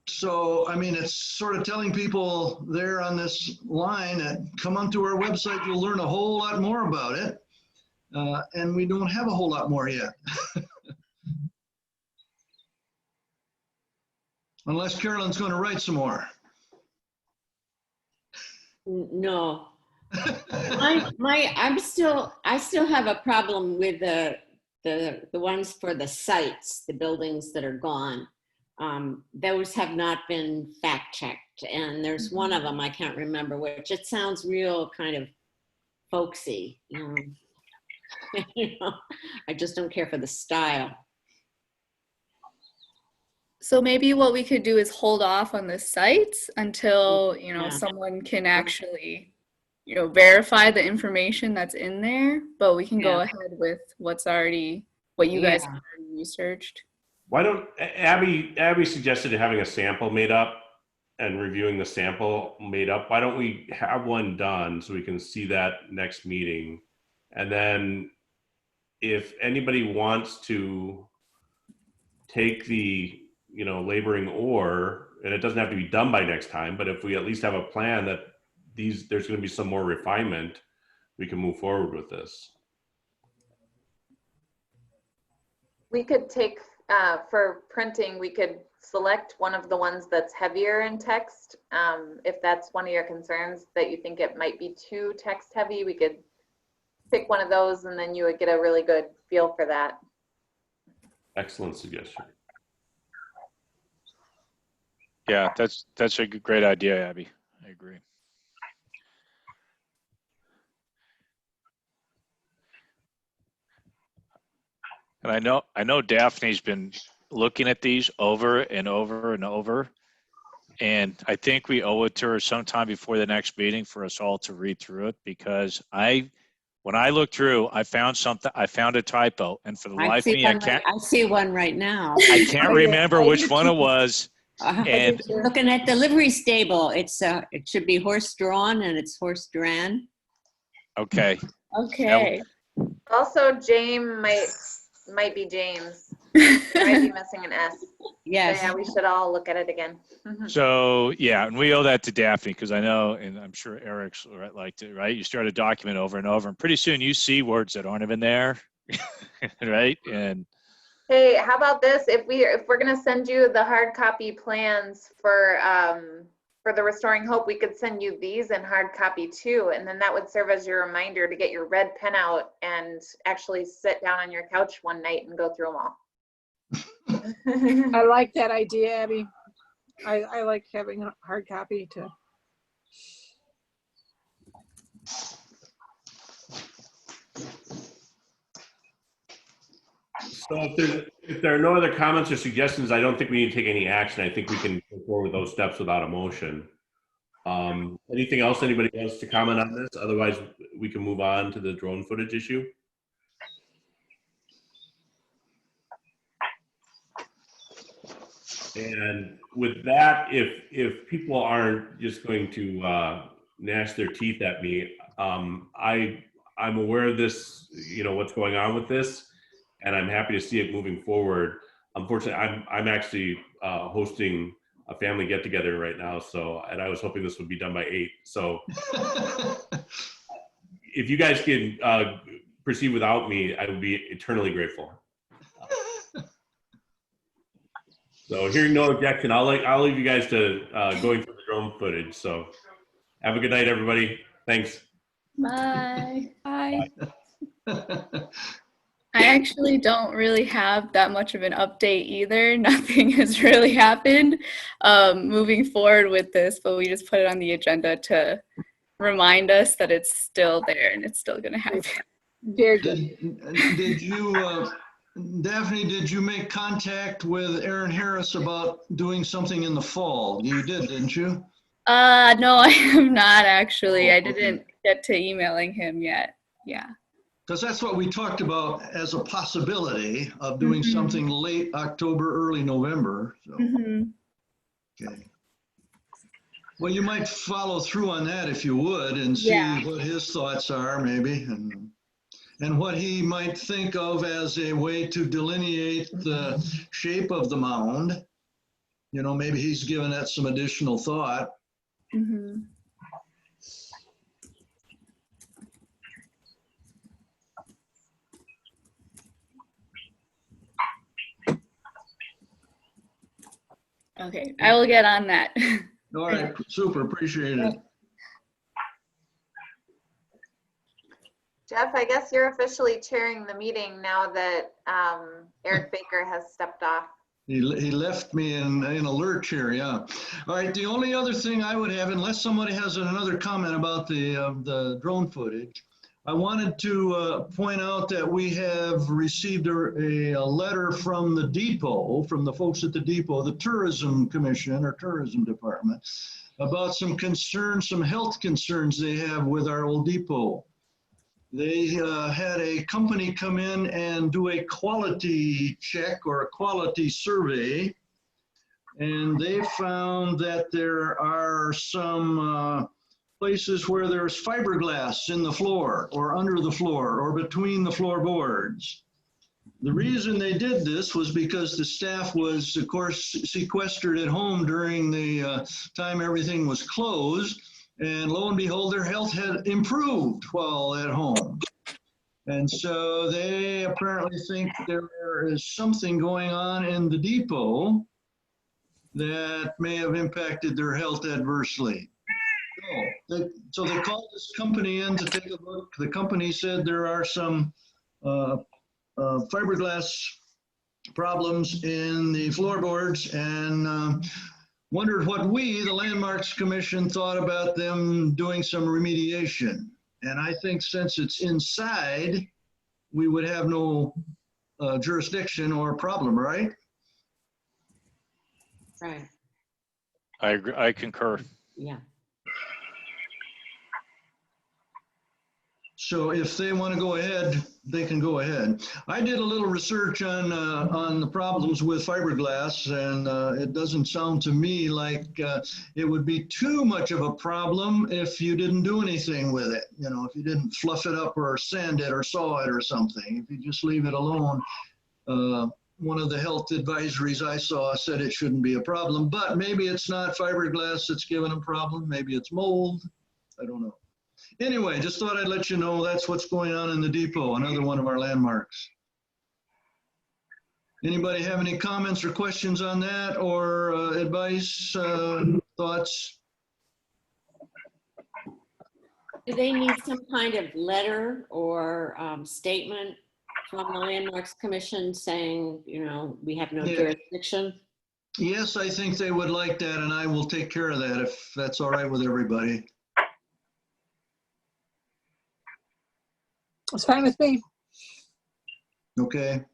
So, I mean, it's sort of telling people there on this line that come onto our website, you'll learn a whole lot more about it. And we don't have a whole lot more yet. Unless Carolyn's going to write some more. No. I still have a problem with the ones for the sites, the buildings that are gone. Those have not been fact checked, and there's one of them, I can't remember which. It sounds real kind of folksy. You know, I just don't care for the style. So maybe what we could do is hold off on the sites until, Yeah. someone can actually, verify the information that's in there, but we can go ahead with what you guys have already researched. Why don't, Abby suggested having a sample made up and reviewing the sample made up. Why don't we have one done so we can see that next meeting? And then if anybody wants to take the, laboring ore, and it doesn't have to be done by next time, but if we at least have a plan that there's going to be some more refinement, we can move forward with this. We could take, for printing, we could select one of the ones that's heavier in text. If that's one of your concerns, that you think it might be too text heavy, we could pick one of those and then you would get a really good feel for that. Excellent suggestion. Yeah, that's a great idea, Abby. I agree. And I know Daphne's been looking at these over and over and over. And I think we owe it to her sometime before the next meeting for us all to read through it, because when I looked through, I found a typo, and for the life of me, I see one right now. I can't remember which one it was. And looking at the livery stable, it should be horse drawn and it's horse drawn. Okay. Okay. Also, James might be James. Might be missing an S. Yes. So yeah, we should all look at it again. So yeah, and we owe that to Daphne, because I know, and I'm sure Eric's like to, right? You start a document over and over, and pretty soon you see words that aren't even there, right? And hey, how about this? If we're gonna send you the hard copy plans for the Restoring Hope, we could send you these in hard copy too, and then that would serve as your reminder to get your red pen out and actually sit down on your couch one night and go through them all. I like that idea, Abby. I like having a hard copy too. So if there are no other comments or suggestions, I don't think we need to take any action. I think we can go forward with those steps without a motion. Anything else anybody wants to comment on this? Otherwise, we can move on to the drone footage issue. And with that, if people aren't just going to gnash their teeth at me, I'm aware of this, what's going on with this, and I'm happy to see it moving forward. Unfortunately, I'm actually hosting a family get together right now, and I was hoping this would be done by 8. So if you guys can proceed without me, I would be eternally grateful. So hearing no objection, I'll leave you guys to going through the drone footage. So have a good night, everybody. Thanks. Bye. Bye. I actually don't really have that much of an update either. Nothing has really happened moving forward with this, but we just put it on the agenda to remind us that it's still there and it's still going to happen. Very good. Did you, Daphne, did you make contact with Aaron Harris about doing something in the fall? You did, didn't you? No, I have not actually. Oh, I didn't get to emailing him yet. Yeah. Because that's what we talked about as a possibility of doing something late October, early November. So, okay. Well, you might follow through on that if you would, and see what his thoughts are, maybe, and what he might think of as a way to delineate the shape of the mound. Maybe he's given that some additional thought. Okay, I will get on that. All right, super, appreciate it. Jeff, I guess you're officially chairing the meeting now that Eric Baker has stepped off. He left me in a lurch here, yeah. All right, the only other thing I would have, unless somebody has another comment about the drone footage, I wanted to point out that we have received a letter from the depot, from the folks at the depot, the Tourism Commission or Tourism Department, about some concerns, some health concerns they have with our old depot. They had a company come in and do a quality check or a quality survey, and they found that there are some places where there's fiberglass in the floor or under the floor or between the floorboards. The reason they did this was because the staff was, of course, sequestered at home during the time everything was closed, and lo and behold, their health had improved while at home. And so they apparently think there is something going on in the depot that may have impacted their health adversely. So they called this company in to take a look. The company said there are some fiberglass problems in the floorboards, and wondered what we, the Landmarks Commission, thought about them doing some remediation. And I think since it's inside, we would have no jurisdiction or problem, right? Right. I agree. I concur. Yeah. So if they want to go ahead, they can go ahead. I did a little research on the problems with fiberglass, and it doesn't sound to me like it would be too much of a problem if you didn't do anything with it. You know, if you didn't fluff it up or sand it or saw it or something. If you just leave it alone, one of the health advisories I saw said it shouldn't be a problem, but maybe it's not fiberglass that's giving a problem. Maybe it's mold. I don't know. Anyway, just thought I'd let you know that's what's going on in the depot, another one of our landmarks. Anybody have any comments or questions on that, or advice, thoughts? Do they need some kind of letter or statement from the Landmarks Commission saying, you know, we have no jurisdiction? Yes, I think they would like that, and I will take care of that if that's all right with everybody. It's fine with me. Okay.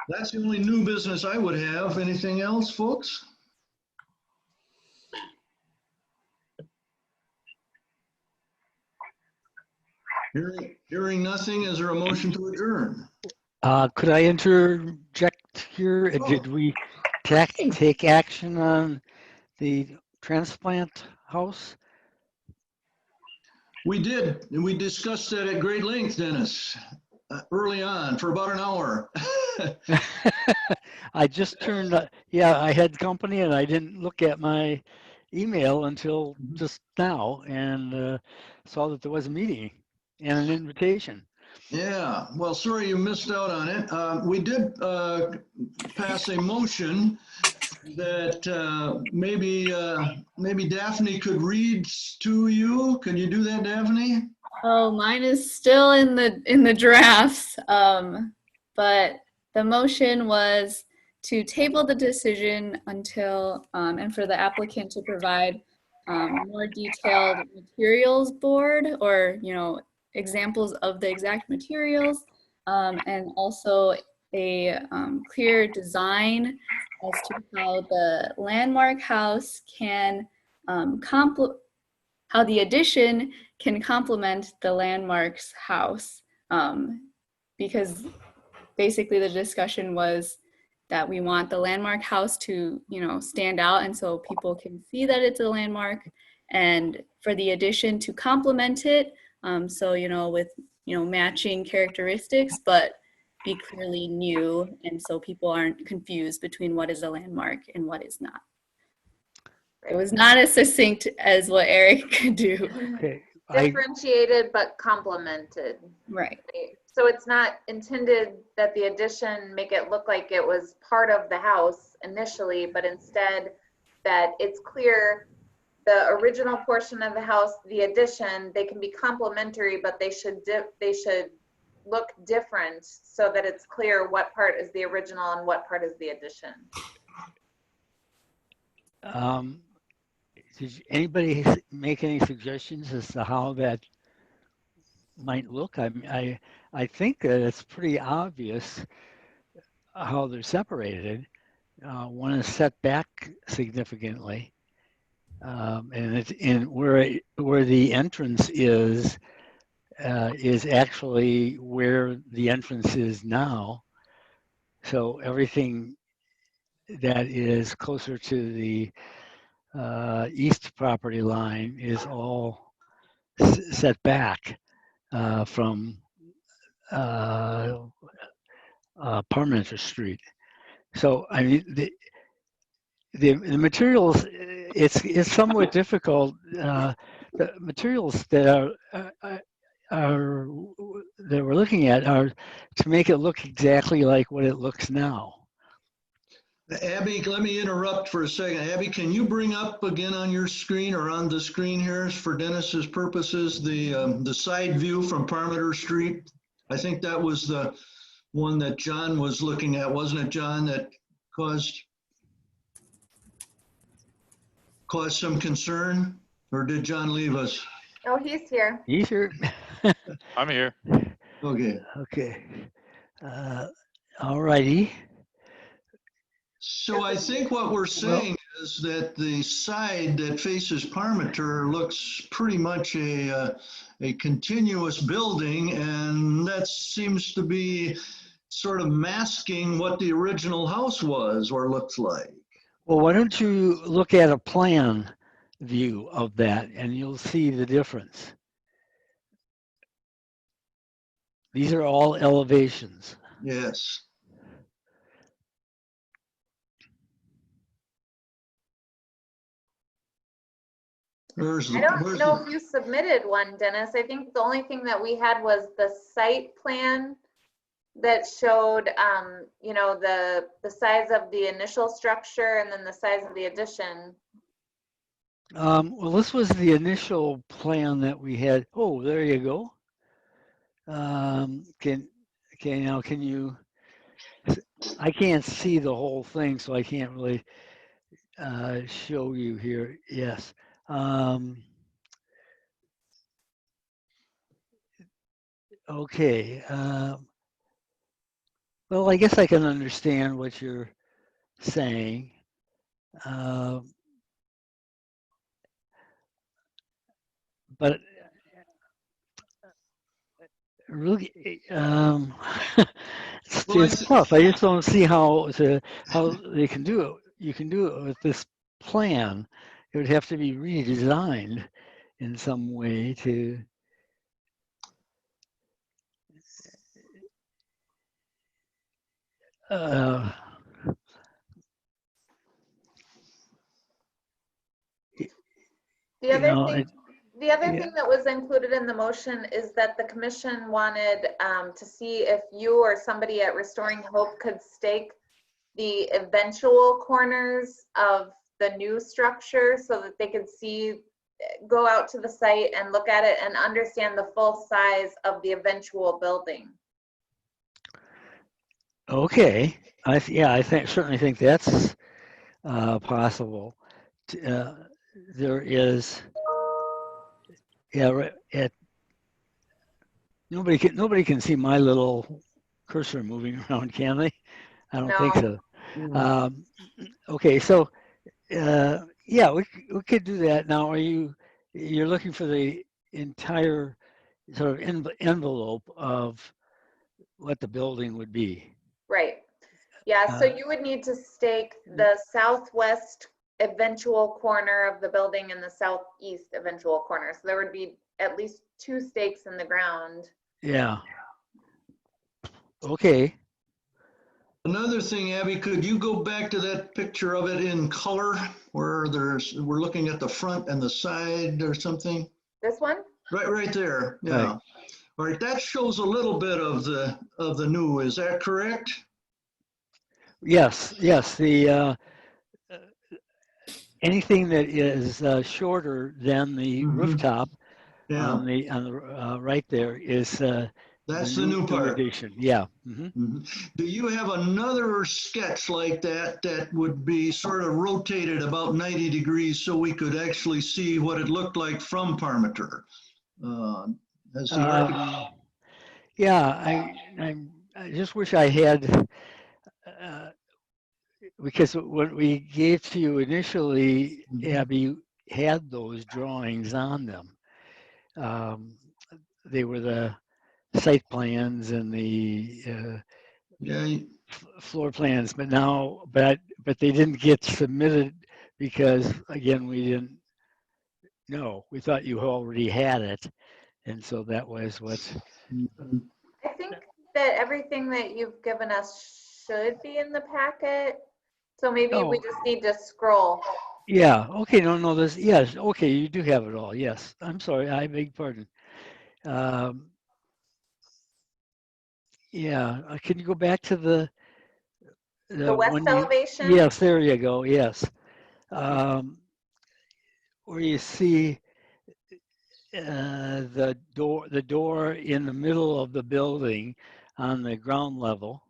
That's the only new business I would have. Anything else, folks? Hearing nothing, is there a motion to adjourn? Could I interject here? Did we take action on the transplant house? We did, and we discussed that at great length, Dennis, early on for about an hour. I just turned, I had company and I didn't look at my email until just now and saw that there was a meeting and an invitation. Yeah, well, sorry you missed out on it. We did pass a motion that maybe Daphne could read to you. Can you do that, Daphne? Oh, mine is still in the drafts. But the motion was to table the decision until and for the applicant to provide more detailed materials board, or examples of the exact materials, and also a clear design as to how the landmark house can how the addition can complement the landmark's house, because basically the discussion was that we want the landmark house to stand out, and so people can see that it's a landmark, and for the addition to complement it, so with matching characteristics, but be clearly new, and so people aren't confused between what is a landmark and what is not. It was not as succinct as what Eric could do. Okay. Differentiated but complemented. Right. So it's not intended that the addition make it look like it was part of the house initially, but instead that it's clear the original portion of the house, the addition, they can be complementary, but they should look different so that it's clear what part is the original and what part is the addition. anybody make any suggestions as to how that might look? I think that it's pretty obvious how they're separated. One is set back significantly, and it's in where the entrance is actually where the entrance is now. So everything that is closer to the east property line is all set back from Parmenter Street. So I mean the materials, it's somewhat difficult. The materials that that we're looking at are to make it look exactly like what it looks now. Abby, let me interrupt for a second. Abby, can you bring up again on your screen or on the screen here for Dennis's purposes, the side view from Parmenter Street? I think that was the one that John was looking at, wasn't it, John, that caused some concern? Or did John leave us? Oh, he's here. He's here. I'm here. Okay. Okay. All righty. So I think what we're saying is that the side that faces Parmenter looks pretty much a continuous building, and that seems to be sort of masking what the original house was or looks like. Well, why don't you look at a plan view of that and you'll see the difference. These are all elevations. Yes. I don't know if you submitted one, Dennis. I think the only thing that we had was the site plan that showed, you know, the size of the initial structure and then the size of the addition. Well, this was the initial plan that we had. Oh, there you go. Can you? I can't see the whole thing, so I can't really show you here. Yes. Okay. Well, I guess I can understand what you're saying. But really, it's tough. I just don't see how they can do it. You can do it with this plan. It would have to be redesigned in some way to. The other thing that was included in the motion is that the commission wanted to see if you or somebody at Restoring Hope could stake the eventual corners of the new structure so that they could see, go out to the site and look at it and understand the full size of the eventual building. Okay, I certainly think that's possible. There is, nobody can see my little cursor moving around, can they? I don't think so. Okay, so yeah, we could do that. Now, you're looking for the entire sort of envelope of what the building would be? Right. Yeah, so you would need to stake the southwest eventual corner of the building and the southeast eventual corner. So there would be at least 2 stakes in the ground. Yeah. Okay. Another thing, Abby, could you go back to that picture of it in color where we're looking at the front and the side or something? This one? Right there. Yeah. Right. All right, that shows a little bit of the new, is that correct? Yes, the anything that is shorter than the rooftop on the right there is That's the new part. addition. Yeah. Do you have another sketch like that that would be sort of rotated about 90 degrees so we could actually see what it looked like from Parmenter? As the architect. Yeah, I just wish I had, because what we gave to you initially, Abby, had those drawings on them. They were the site plans and the floor plans, but now, but they didn't get submitted because, again, we didn't know. We thought you already had it, and so that was what. I think that everything that you've given us should be in the packet. So maybe we just need to scroll. Yeah, okay, no, yes, okay, you do have it all, yes. I'm sorry, I beg pardon. Yeah, can you go back to the west one elevation? Yes, there you go, yes. Where you see the door in the middle of the building on the ground level.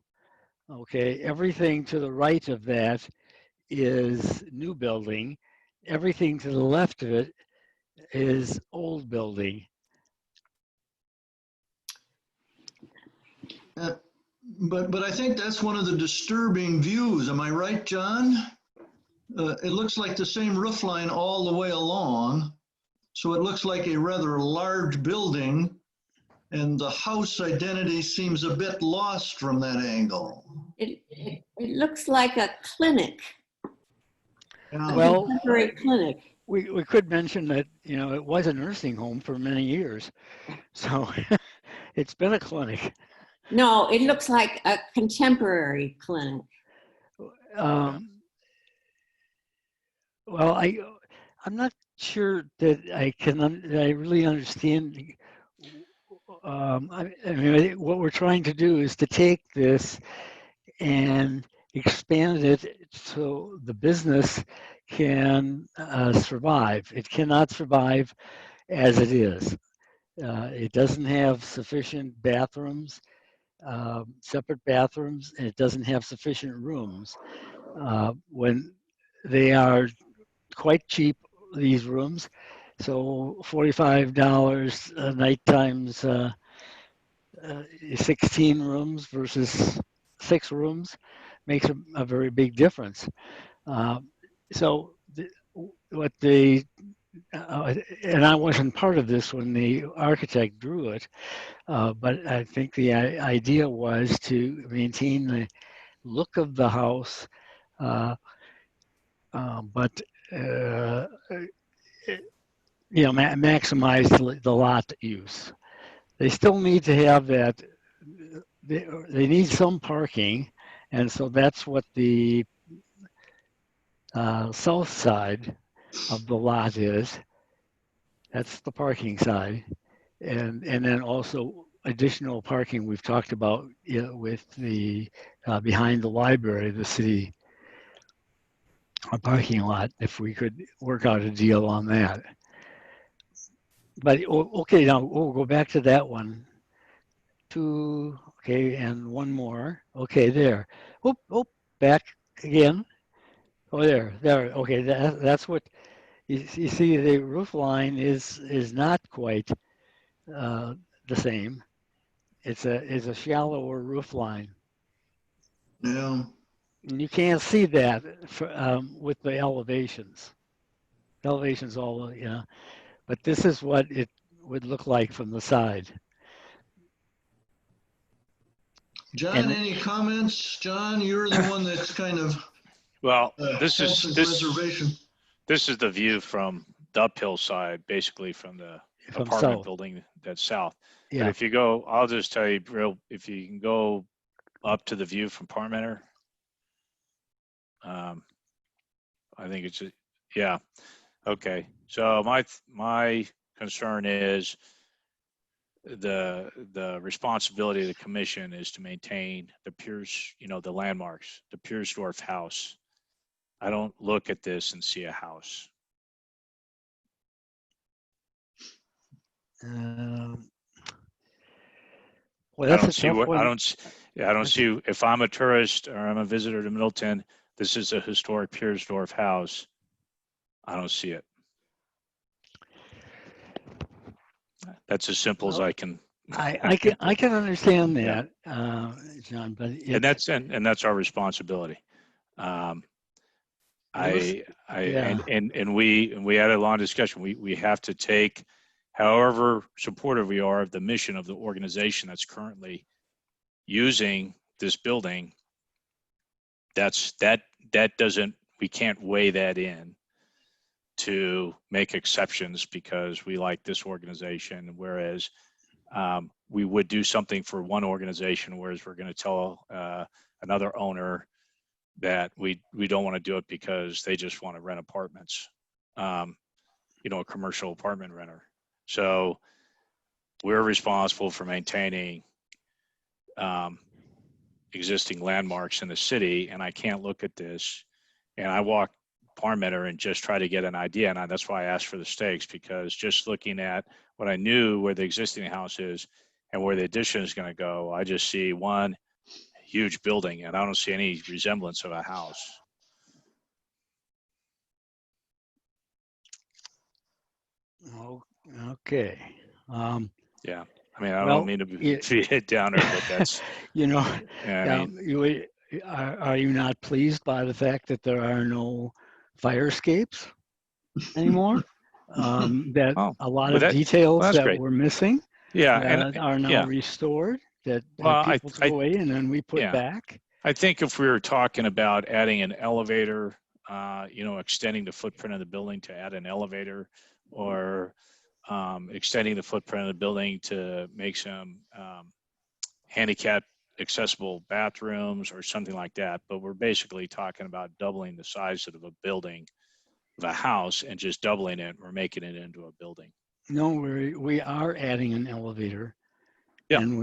Okay, everything to the right of that is new building. Everything to the left of it is old building. But I think that's one of the disturbing views. Am I right, John? It looks like the same roof line all the way along. So it looks like a rather large building, and the house identity seems a bit lost from that angle. It looks like a clinic. Well, Contemporary clinic. We could mention that, it was a nursing home for many years. So it's been a clinic. No, it looks like a contemporary clinic. Well, I'm not sure that I really understand. I mean, what we're trying to do is to take this and expand it so the business can survive. It cannot survive as it is. It doesn't have sufficient bathrooms, separate bathrooms, and it doesn't have sufficient rooms. When they are quite cheap, these rooms, so $45 a night times 16 rooms versus 6 rooms makes a very big difference. So and I wasn't part of this when the architect drew it, but I think the idea was to maintain the look of the house, but maximize the lot use. They still need to have that. They need some parking, and so that's what the south side of the lot is. That's the parking side, and then also additional parking we've talked about with the behind the library, the city parking lot, if we could work out a deal on that. But okay, now we'll go back to that one. Okay, and one more. Okay, there. Oh, back again. Oh, there. Okay, that's what you see. The roof line is not quite the same. It's a shallower roof line. Yeah. And you can't see that with the elevations. Elevations all, but this is what it would look like from the side. John, any comments? John, you're the one that's kind of well, this is reservation. This is the view from the uphill side, basically from the apartment south. building that's south. Yeah. But if you go, I'll just tell you, if you can go up to the view from Parmenter, I think it's yeah. Okay. So my concern is the responsibility of the commission is to maintain the Piers, the landmarks, the Piersdorf house. I don't look at this and see a house. Well, I that's don't a see tough what, one. I don't see, if I'm a tourist or I'm a visitor to Middleton, this is a historic Piersdorf house. I don't see it. That's as simple as Well, I can. I can understand Yeah. that, John, but And that's our responsibility. Yeah. And we had a long discussion. We have to take, however supportive we are of the mission of the organization that's currently using this building, that doesn't, we can't weigh that in to make exceptions because we like this organization, whereas we would do something for one organization, whereas we're going to tell another owner that we don't want to do it because they just want to rent apartments, a commercial apartment renter. So we're responsible for maintaining existing landmarks in the city, and I can't look at this and I walk Parmenter and just try to get an idea. And that's why I asked for the stakes, because just looking at what I knew where the existing house is and where the addition is going to go, I just see one huge building and I don't see any resemblance of a house. Okay. Yeah. I mean, I don't mean to be a head downer, but that's, are you not pleased by the fact that there are no fire escapes anymore? That a lot of details that were missing are now restored, that people threw away and then we put back? I think if we were talking about adding an elevator, extending the footprint of the building to add an elevator, or extending the footprint of the building to make some handicap accessible bathrooms or something like that. But we're basically talking about doubling the size of a building, of a house, and just doubling it or making it into a building. No, we are adding an elevator. Yeah. And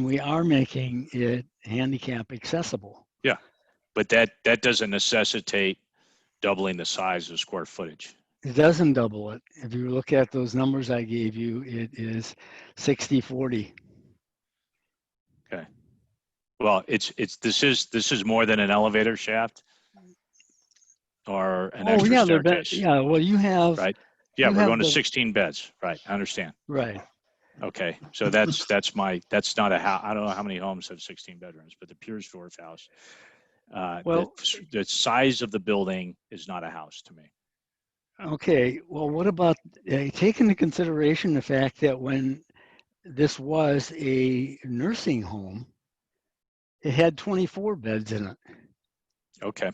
we are making it handicap accessible. Yeah. But that doesn't necessitate doubling the size of square footage. It doesn't double it. If you look at those numbers I gave you, it is 60-40. Okay. Well, this is more than an elevator shaft or an extra staircase. Yeah. Well, you have. Right. Yeah, we're going to 16 beds. Right. I understand. Right. Okay. So that's not a house. I don't know how many homes have 16 bedrooms, but the Piersdorf house, the size of the building is not a house to me. Okay. Well, what about take into consideration the fact that when this was a nursing home, it had 24 beds in it. Okay.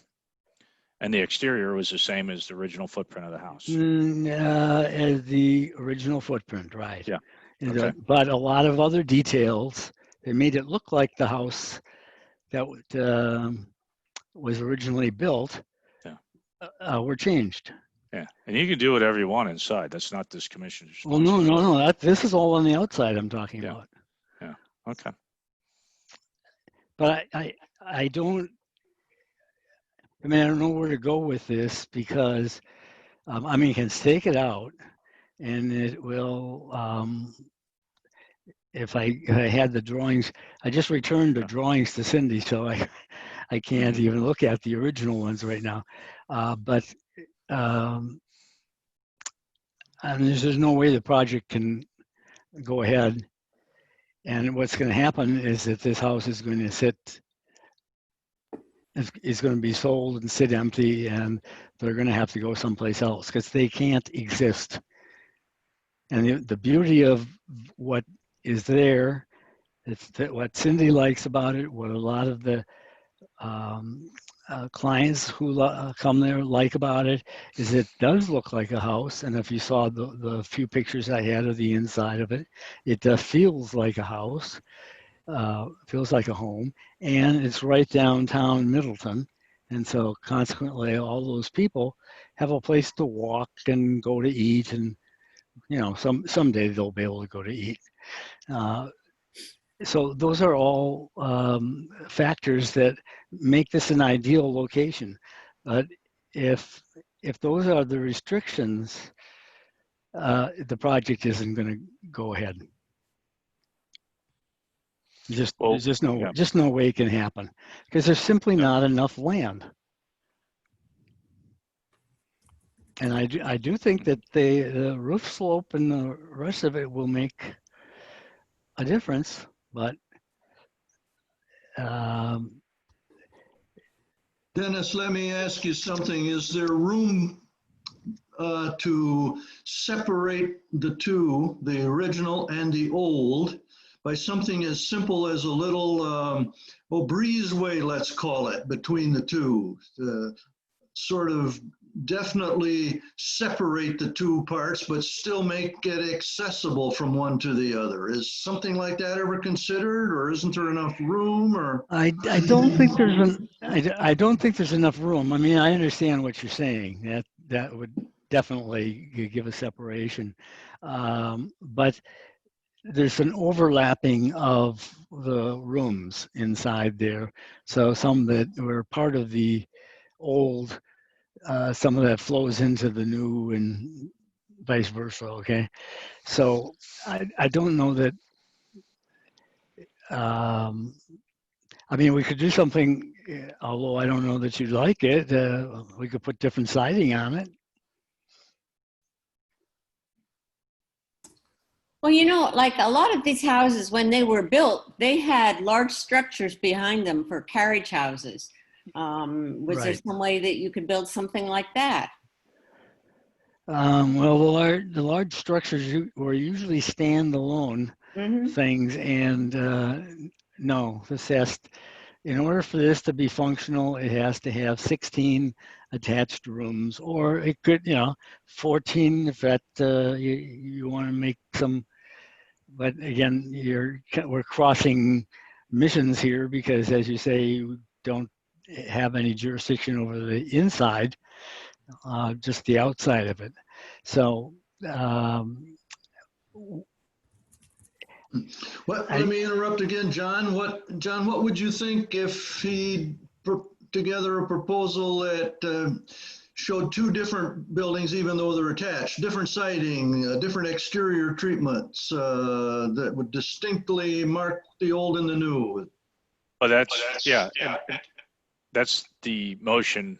And the exterior was the same as the original footprint of the house. As the original footprint, right? Yeah. Okay. But a lot of other details, they made it look like the house that was originally built were changed. Yeah, and you can do whatever you want inside. That's not this commission's Well, no. This is all on the outside I'm talking about. Yeah. Okay. But I don't know where to go with this because, you can stake it out and it will, if I had the drawings, I just returned the drawings to Cindy, so I can't even look at the original ones right now. There's no way the project can go ahead. And what's going to happen is that this house is going to is going to be sold and sit empty, and they're going to have to go someplace else because they can't exist. And the beauty of what is there, it's what Cindy likes about it, what a lot of the clients who come there like about it, is it does look like a house. And if you saw the few pictures I had of the inside of it, it feels like a house, feels like a home, and it's right downtown Middleton. And so consequently, all those people have a place to walk and go to eat, and someday they'll be able to go to eat. So those are all factors that make this an ideal location. But if those are the restrictions, the project isn't going to go ahead. Well, There's yeah. just no way it can happen because there's simply not enough land. And I do think that the roof slope and the rest of it will make a difference, but Dennis, let me ask you something. Is there room to separate the two, the original and the old, by something as simple as a little breezeway, let's call it, between the two? Sort of definitely separate the two parts, but still make it accessible from one to the other. Is something like that ever considered, or isn't there enough room? Or I don't think I don't think there's enough room. I mean, I understand what you're saying. That would definitely give a separation, but there's an overlapping of the rooms inside there. So some that were part of the old, some of that flows into the new and vice versa, okay? So I don't know that, I mean, we could do something, although I don't know that you'd like it, we could put different siding on it. Well, you know, like a lot of these houses, when they were built, they had large structures behind them for carriage houses. Was there Right. some way that you could build something like that? Well, the large structures were usually standalone things, and no, in order for this to be functional, it has to have 16 attached rooms, or it could, 14 if that you want to make some. But again, we're crossing missions here because, as you say, you don't have any jurisdiction over the inside, just the outside of it. So. Let me interrupt again, John. What would you think if he put together a proposal that showed two different buildings, even though they're attached, different siding, different exterior treatments that would distinctly mark the old and the new? Well, that's the motion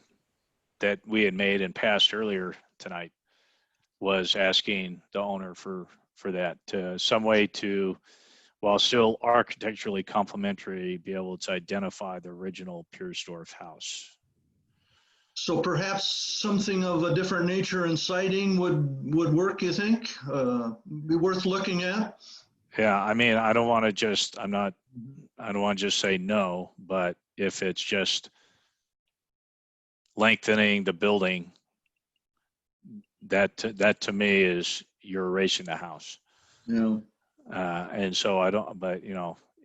that we had made and passed earlier tonight, was asking the owner for that, some way to, while still architecturally complementary, be able to identify the original Piersdorf house. So perhaps something of a different nature and siding would work, you think? Be worth looking at? Yeah, I mean, I don't want to just say no, but if it's just lengthening the building, that to me is you're erasing the house. Yeah. And so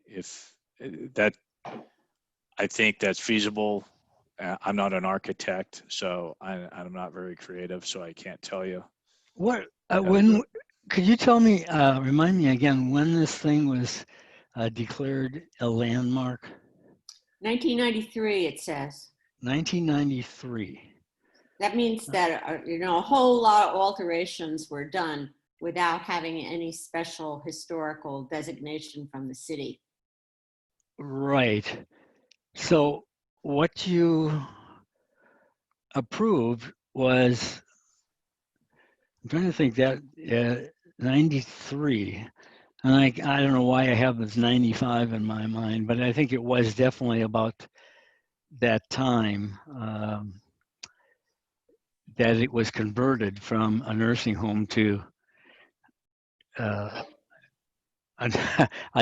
if that, I think that's feasible. I'm not an architect, so I'm not very creative, so I can't tell you. What, could you tell me, remind me again, when this thing was declared a landmark? 1993, it says. 1993. That means that, a whole lot of alterations were done without having any special historical designation from the city. Right. So what you approved was, I'm trying to think, that 93. And I don't know why I have this 95 in my mind, but I think it was definitely about that time that it was converted from a nursing home to a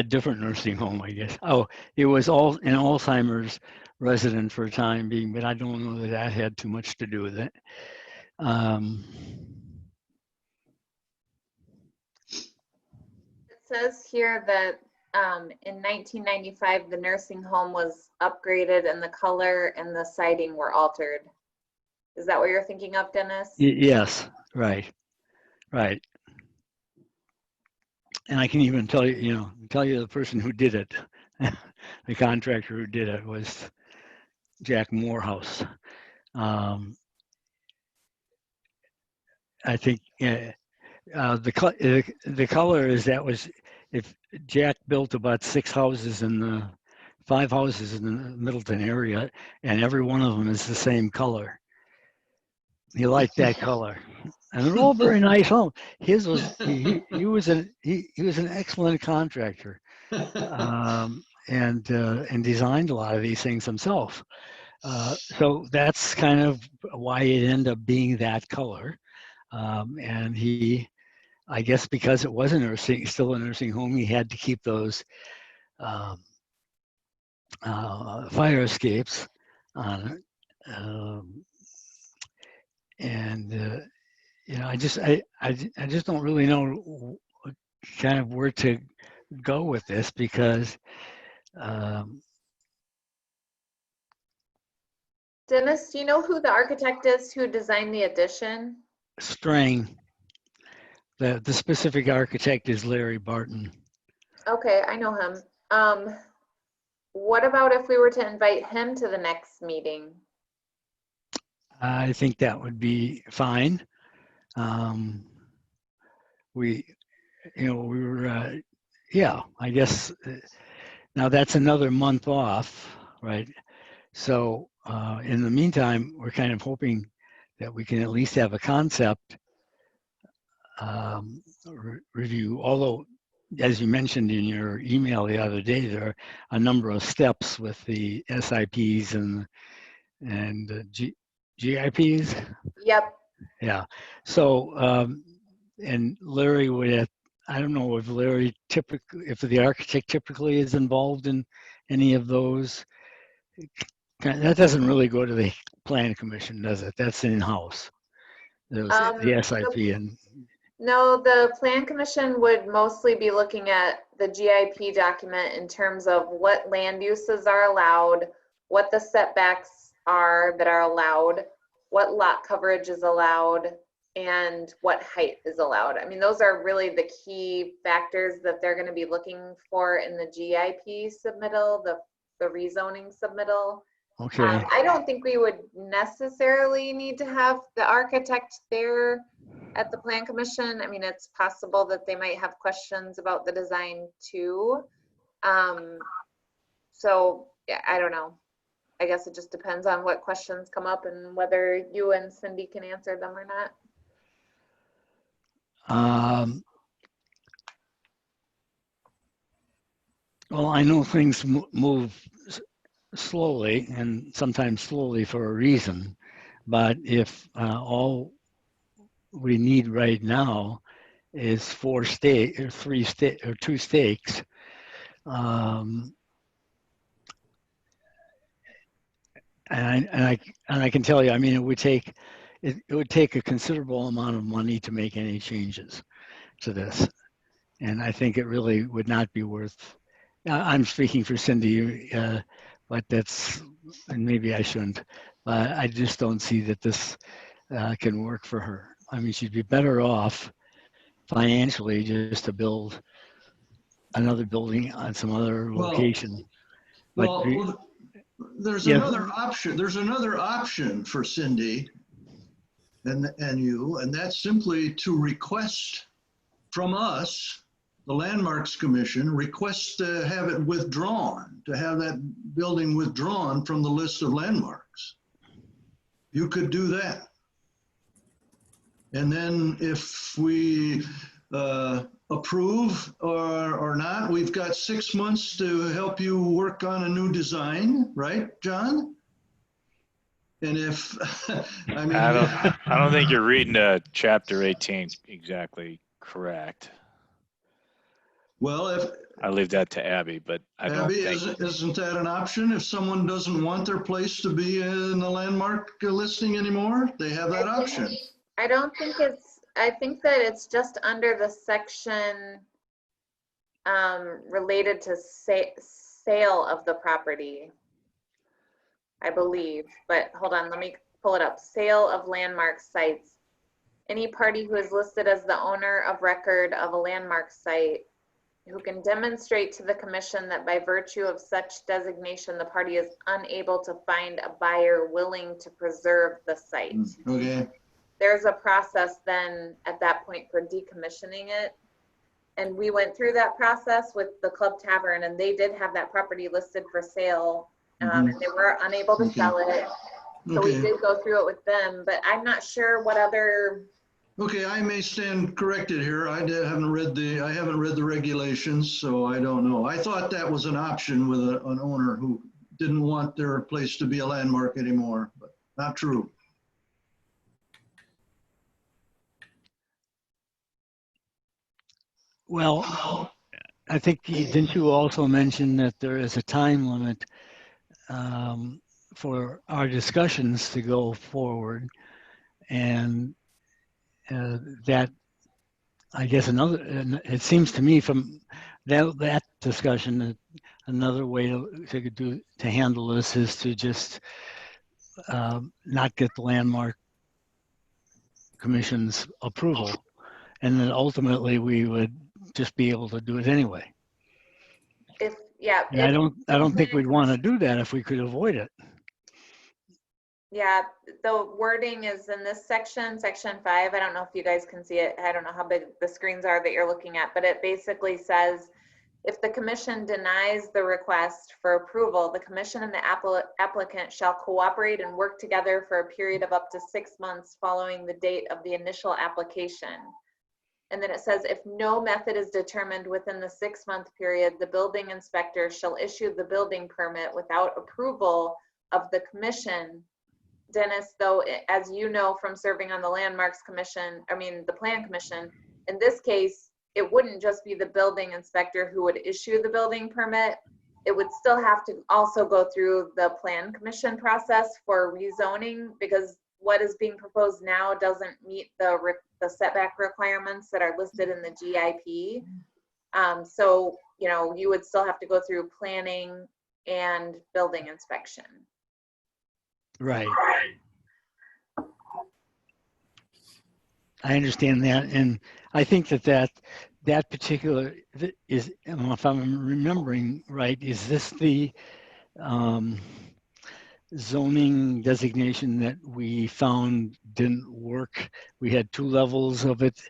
different nursing home, I guess. Oh, it was all an Alzheimer's resident for a time being, but I don't know that that had too much to do with it. It says here that in 1995, the nursing home was upgraded and the color and the siding were altered. Is that what you're thinking of, Dennis? Yes, right. And I can even tell you the person who did it, the contractor who did it was Jack Morehouse. I think the color is if Jack built about 5 houses in the Middleton area, and every one of them is the same color. He liked that color, and they're all very nice homes. His was he was an excellent contractor, and designed a lot of these things himself. So that's kind of why it ended up being that color. And I guess because it was still a nursing home, he had to keep those fire escapes on it. I just don't really know kind of where to go with this, because Dennis, do you know who the architect is who designed the addition? Strang, the specific architect is Larry Barton. Okay, I know him. What about if we were to invite him to the next meeting? I think that would be fine. We were, yeah, I guess now that's another month off, right? So in the meantime, we're kind of hoping that we can at least have a concept review, although as you mentioned in your email the other day, there are a number of steps with the SIPs and GIPs. Yep. Yeah. So and Larry would, I don't know if if the architect typically is involved in any of those. That doesn't really go to the plan commission, does it? That's in-house. The SIP and. No, the plan commission would mostly be looking at the GIP document in terms of what land uses are allowed, what the setbacks are that are allowed, what lot coverage is allowed, and what height is allowed. I mean, those are really the key factors that they're going to be looking for in the GIP submittal, the rezoning submittal. Okay. I don't think we would necessarily need to have the architect there at the plan commission. I mean, it's possible that they might have questions about the design too. So yeah, I don't know. I guess it just depends on what questions come up and whether you and Cindy can answer them or not. Well, I know things move slowly, and sometimes slowly for a reason. But if all we need right now is 2 stakes, and I can tell you, I mean, it would take a considerable amount of money to make any changes to this, and I think it really would not be worth. I'm speaking for Cindy, but and maybe I shouldn't. But I just don't see that this can work for her. I mean, she'd be better off financially just to build another building on some other location. There's another option. There's another option for Cindy and you, and that's simply to request from us, the Landmarks Commission, request to have it withdrawn, to have that building withdrawn from the list of landmarks. You could do that. And then if we approve or not, we've got 6 months to help you work on a new design, right, John? And if, I mean. I don't think you're reading chapter 18 exactly correct. Well, I leave that to Abby, but I don't think. Isn't that an option? If someone doesn't want their place to be in the landmark listing anymore, they have that option. I don't think I think that it's just under the section related to sale of the property, I believe, but hold on, let me pull it up. Sale of landmark sites. Any party who is listed as the owner of record of a landmark site who can demonstrate to the commission that by virtue of such designation, the party is unable to find a buyer willing to preserve the site. Okay. There's a process then at that point for decommissioning it. And we went through that process with the Club Tavern, and they did have that property listed for sale. And they were unable to sell it. So we did go through it with them, but I'm not sure what other. Okay, I may stand corrected here. I haven't read the regulations, so I don't know. I thought that was an option with an owner who didn't want their place to be a landmark anymore, but not true. Well, I think, didn't you also mention that there is a time limit for our discussions to go forward? And that, I guess it seems to me from that discussion that another way to handle this is to just not get the Landmark Commission's approval. And then ultimately we would just be able to do it anyway. And I don't think we'd want to do that if we could avoid it. Yeah, the wording is in this section 5. I don't know if you guys can see it. I don't know how big the screens are that you're looking at, but it basically says, if the commission denies the request for approval, the commission and the applicant shall cooperate and work together for a period of up to 6 months following the date of the initial application. And then it says, if no method is determined within the 6-month period, the building inspector shall issue the building permit without approval of the commission. Dennis, though, as you know from serving on the the Plan Commission, in this case, it wouldn't just be the building inspector who would issue the building permit. It would still have to also go through the Plan Commission process for rezoning, because what is being proposed now doesn't meet the setback requirements that are listed in the GIP. So, you would still have to go through planning and building inspection. Right. I understand that. And I think that particular is, if I'm remembering right, is this the zoning designation that we found didn't work? We had 2 levels of it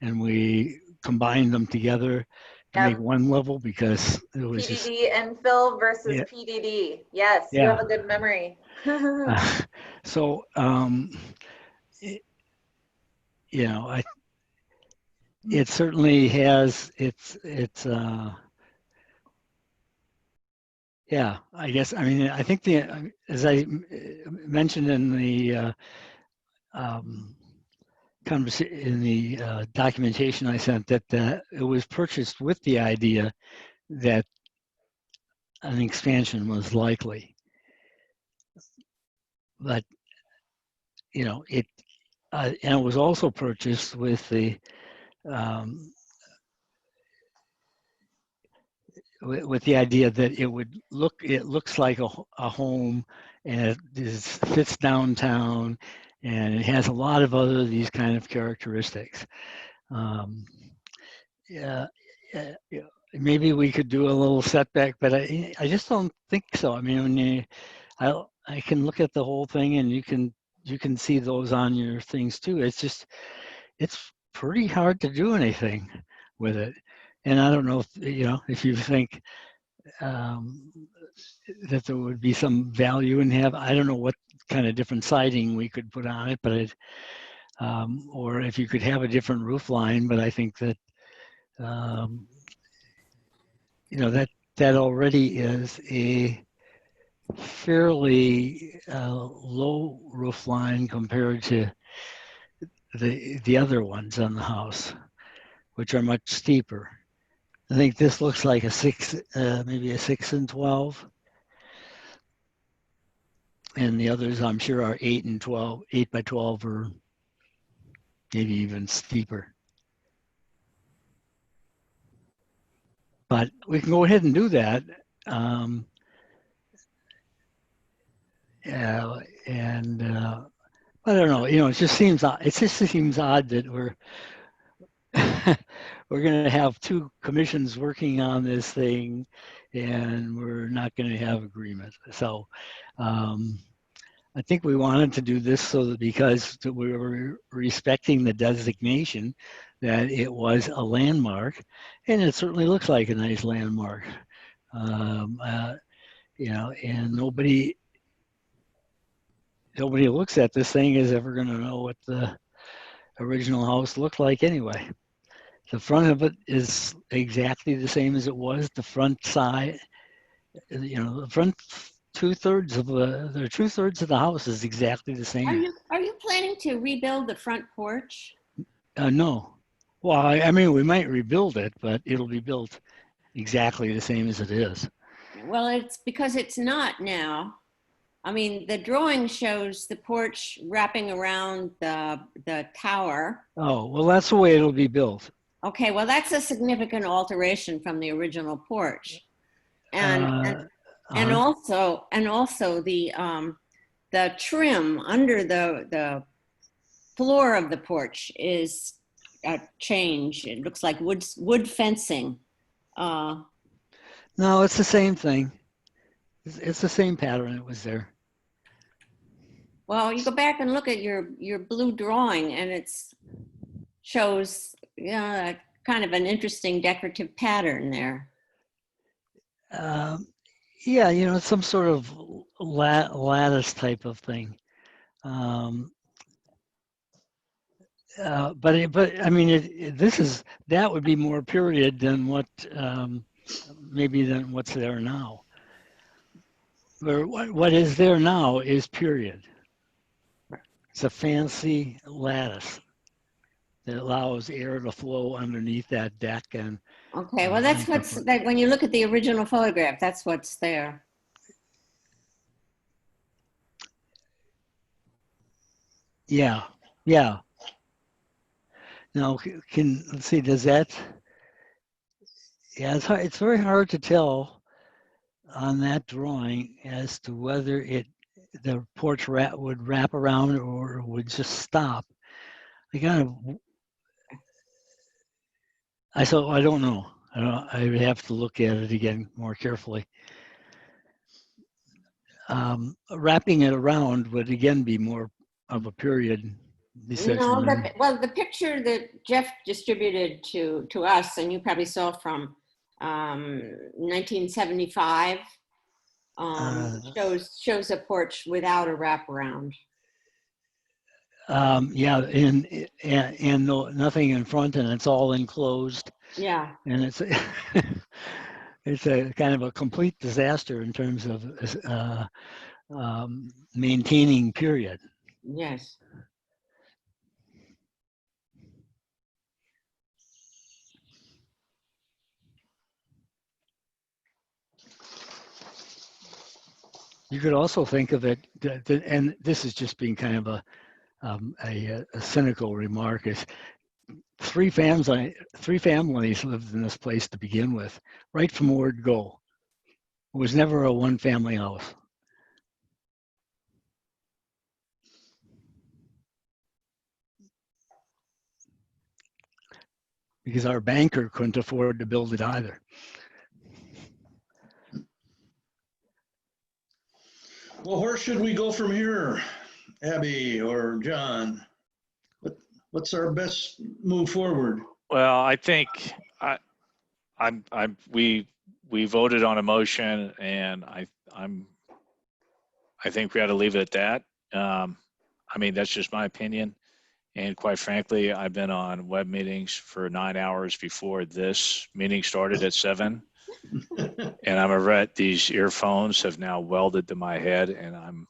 and we combined them together to make one level because it was PDD infill versus PDD. Yes, you have a good memory. So, it certainly has I guess, I think as I mentioned in the in the documentation I sent, that it was purchased with the idea that an expansion was likely. But, and it was also purchased with the idea that it looks like a home, and it fits downtown, and it has a lot of these kind of characteristics. Maybe we could do a little setback, but I just don't think so. I can look at the whole thing, and you can see those on your things too. It's pretty hard to do anything with it. And I don't know if you think that there would be some value in I don't know what kind of different siding we could put on it, but or if you could have a different roof line, but I think that that already is a fairly low roof line compared to the other ones on the house, which are much steeper. I think this looks like a 6, maybe a 6 and 12. And the others, I'm sure, are 8 and 12, 8 by 12, or maybe even steeper. But we can go ahead and do that. I don't know. It just seems odd that we're going to have 2 commissions working on this thing, and we're not going to have agreement. So I think we wanted to do this because we were respecting the designation that it was a landmark, and it certainly looks like a nice landmark. You know, and nobody who looks at this thing is ever going to know what the original house looked like anyway. The front of it is exactly the same as it was. The front side, you know, the front two-thirds of the house is exactly the same. Are you planning to rebuild the front porch? No. Well, I mean, we might rebuild it, but it'll be built exactly the same as it is. Well, it's because it's not now. I mean, the drawing shows the porch wrapping around the tower. Oh, well, that's the way it'll be built. Okay, well, that's a significant alteration from the original porch. And also the trim under the floor of the porch is a change. It looks like wood fencing. No, it's the same thing. It's the same pattern that was there. Well, you go back and look at your blue drawing, and it shows, you know, kind of an interesting decorative pattern there. Yeah, you know, it's some sort of lattice type of thing. But I mean, that would be more period than what maybe than what's there now. Or what is there now is period. It's a fancy lattice that allows air to flow underneath that deck. And okay, well, that's when you look at the original photograph, that's what's there. Yeah. Now, let's see, does that? Yeah, it's very hard to tell on that drawing as to whether the porch would wrap around or would just stop. I don't know. I would have to look at it again more carefully. Wrapping it around would again be more of a period decision. No, the picture that Jeff distributed to us, and you probably saw from 1975, shows a porch without a wraparound. Yeah, and nothing in front, and it's all enclosed. Yeah. And it's it's a kind of a complete disaster in terms of maintaining period. Yes. You could also think of it, and this is just being kind of a cynical remark, is three families lived in this place to begin with, right from word go. It was never a one-family house. Because our banker couldn't afford to build it either. Well, where should we go from here, Abby or John? What's our best move forward? Well, I think we voted on a motion, and I think we ought to leave it at that. I mean, that's just my opinion. And quite frankly, I've been on web meetings for 9 hours before this meeting started at 7. And these earphones have now welded to my head, and I'm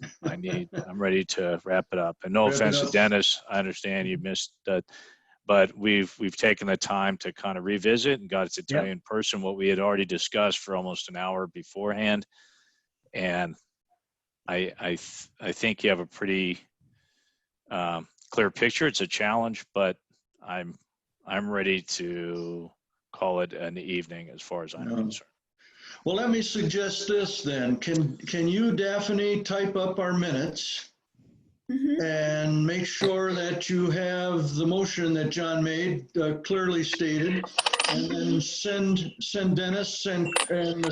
ready to wrap it up. And no offense to Dennis, I understand you missed that, but we've taken the time to kind of revisit and got to tell you in person what we had already discussed for almost an hour beforehand. And I think you have a pretty clear picture. It's a challenge, but I'm ready to call it an evening as far as I'm concerned. Well, let me suggest this then. Can you, Daphne, type up our minutes and make sure that you have the motion that John made clearly stated, and then send Dennis and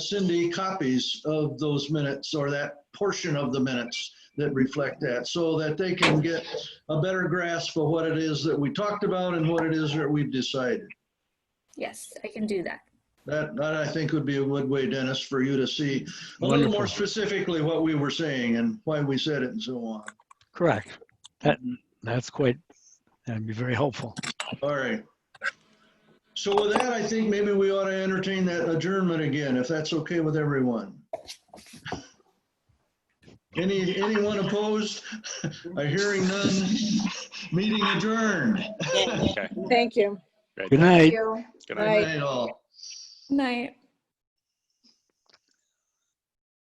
Cindy copies of those minutes, or that portion of the minutes that reflect that, so that they can get a better grasp of what it is that we talked about and what it is that we've decided. Yes, I can do that. That I think would be a good way, Dennis, for you to see a little more specifically what we were saying and why we said it and so on. Correct. That'd be very helpful. All right. So with that, I think maybe we ought to entertain that adjournment again, if that's okay with everyone. Anyone opposed? Hearing none. Meeting adjourned. Okay. Thank you. Great. Good night. Thank you. Good Good night. night, all. Night.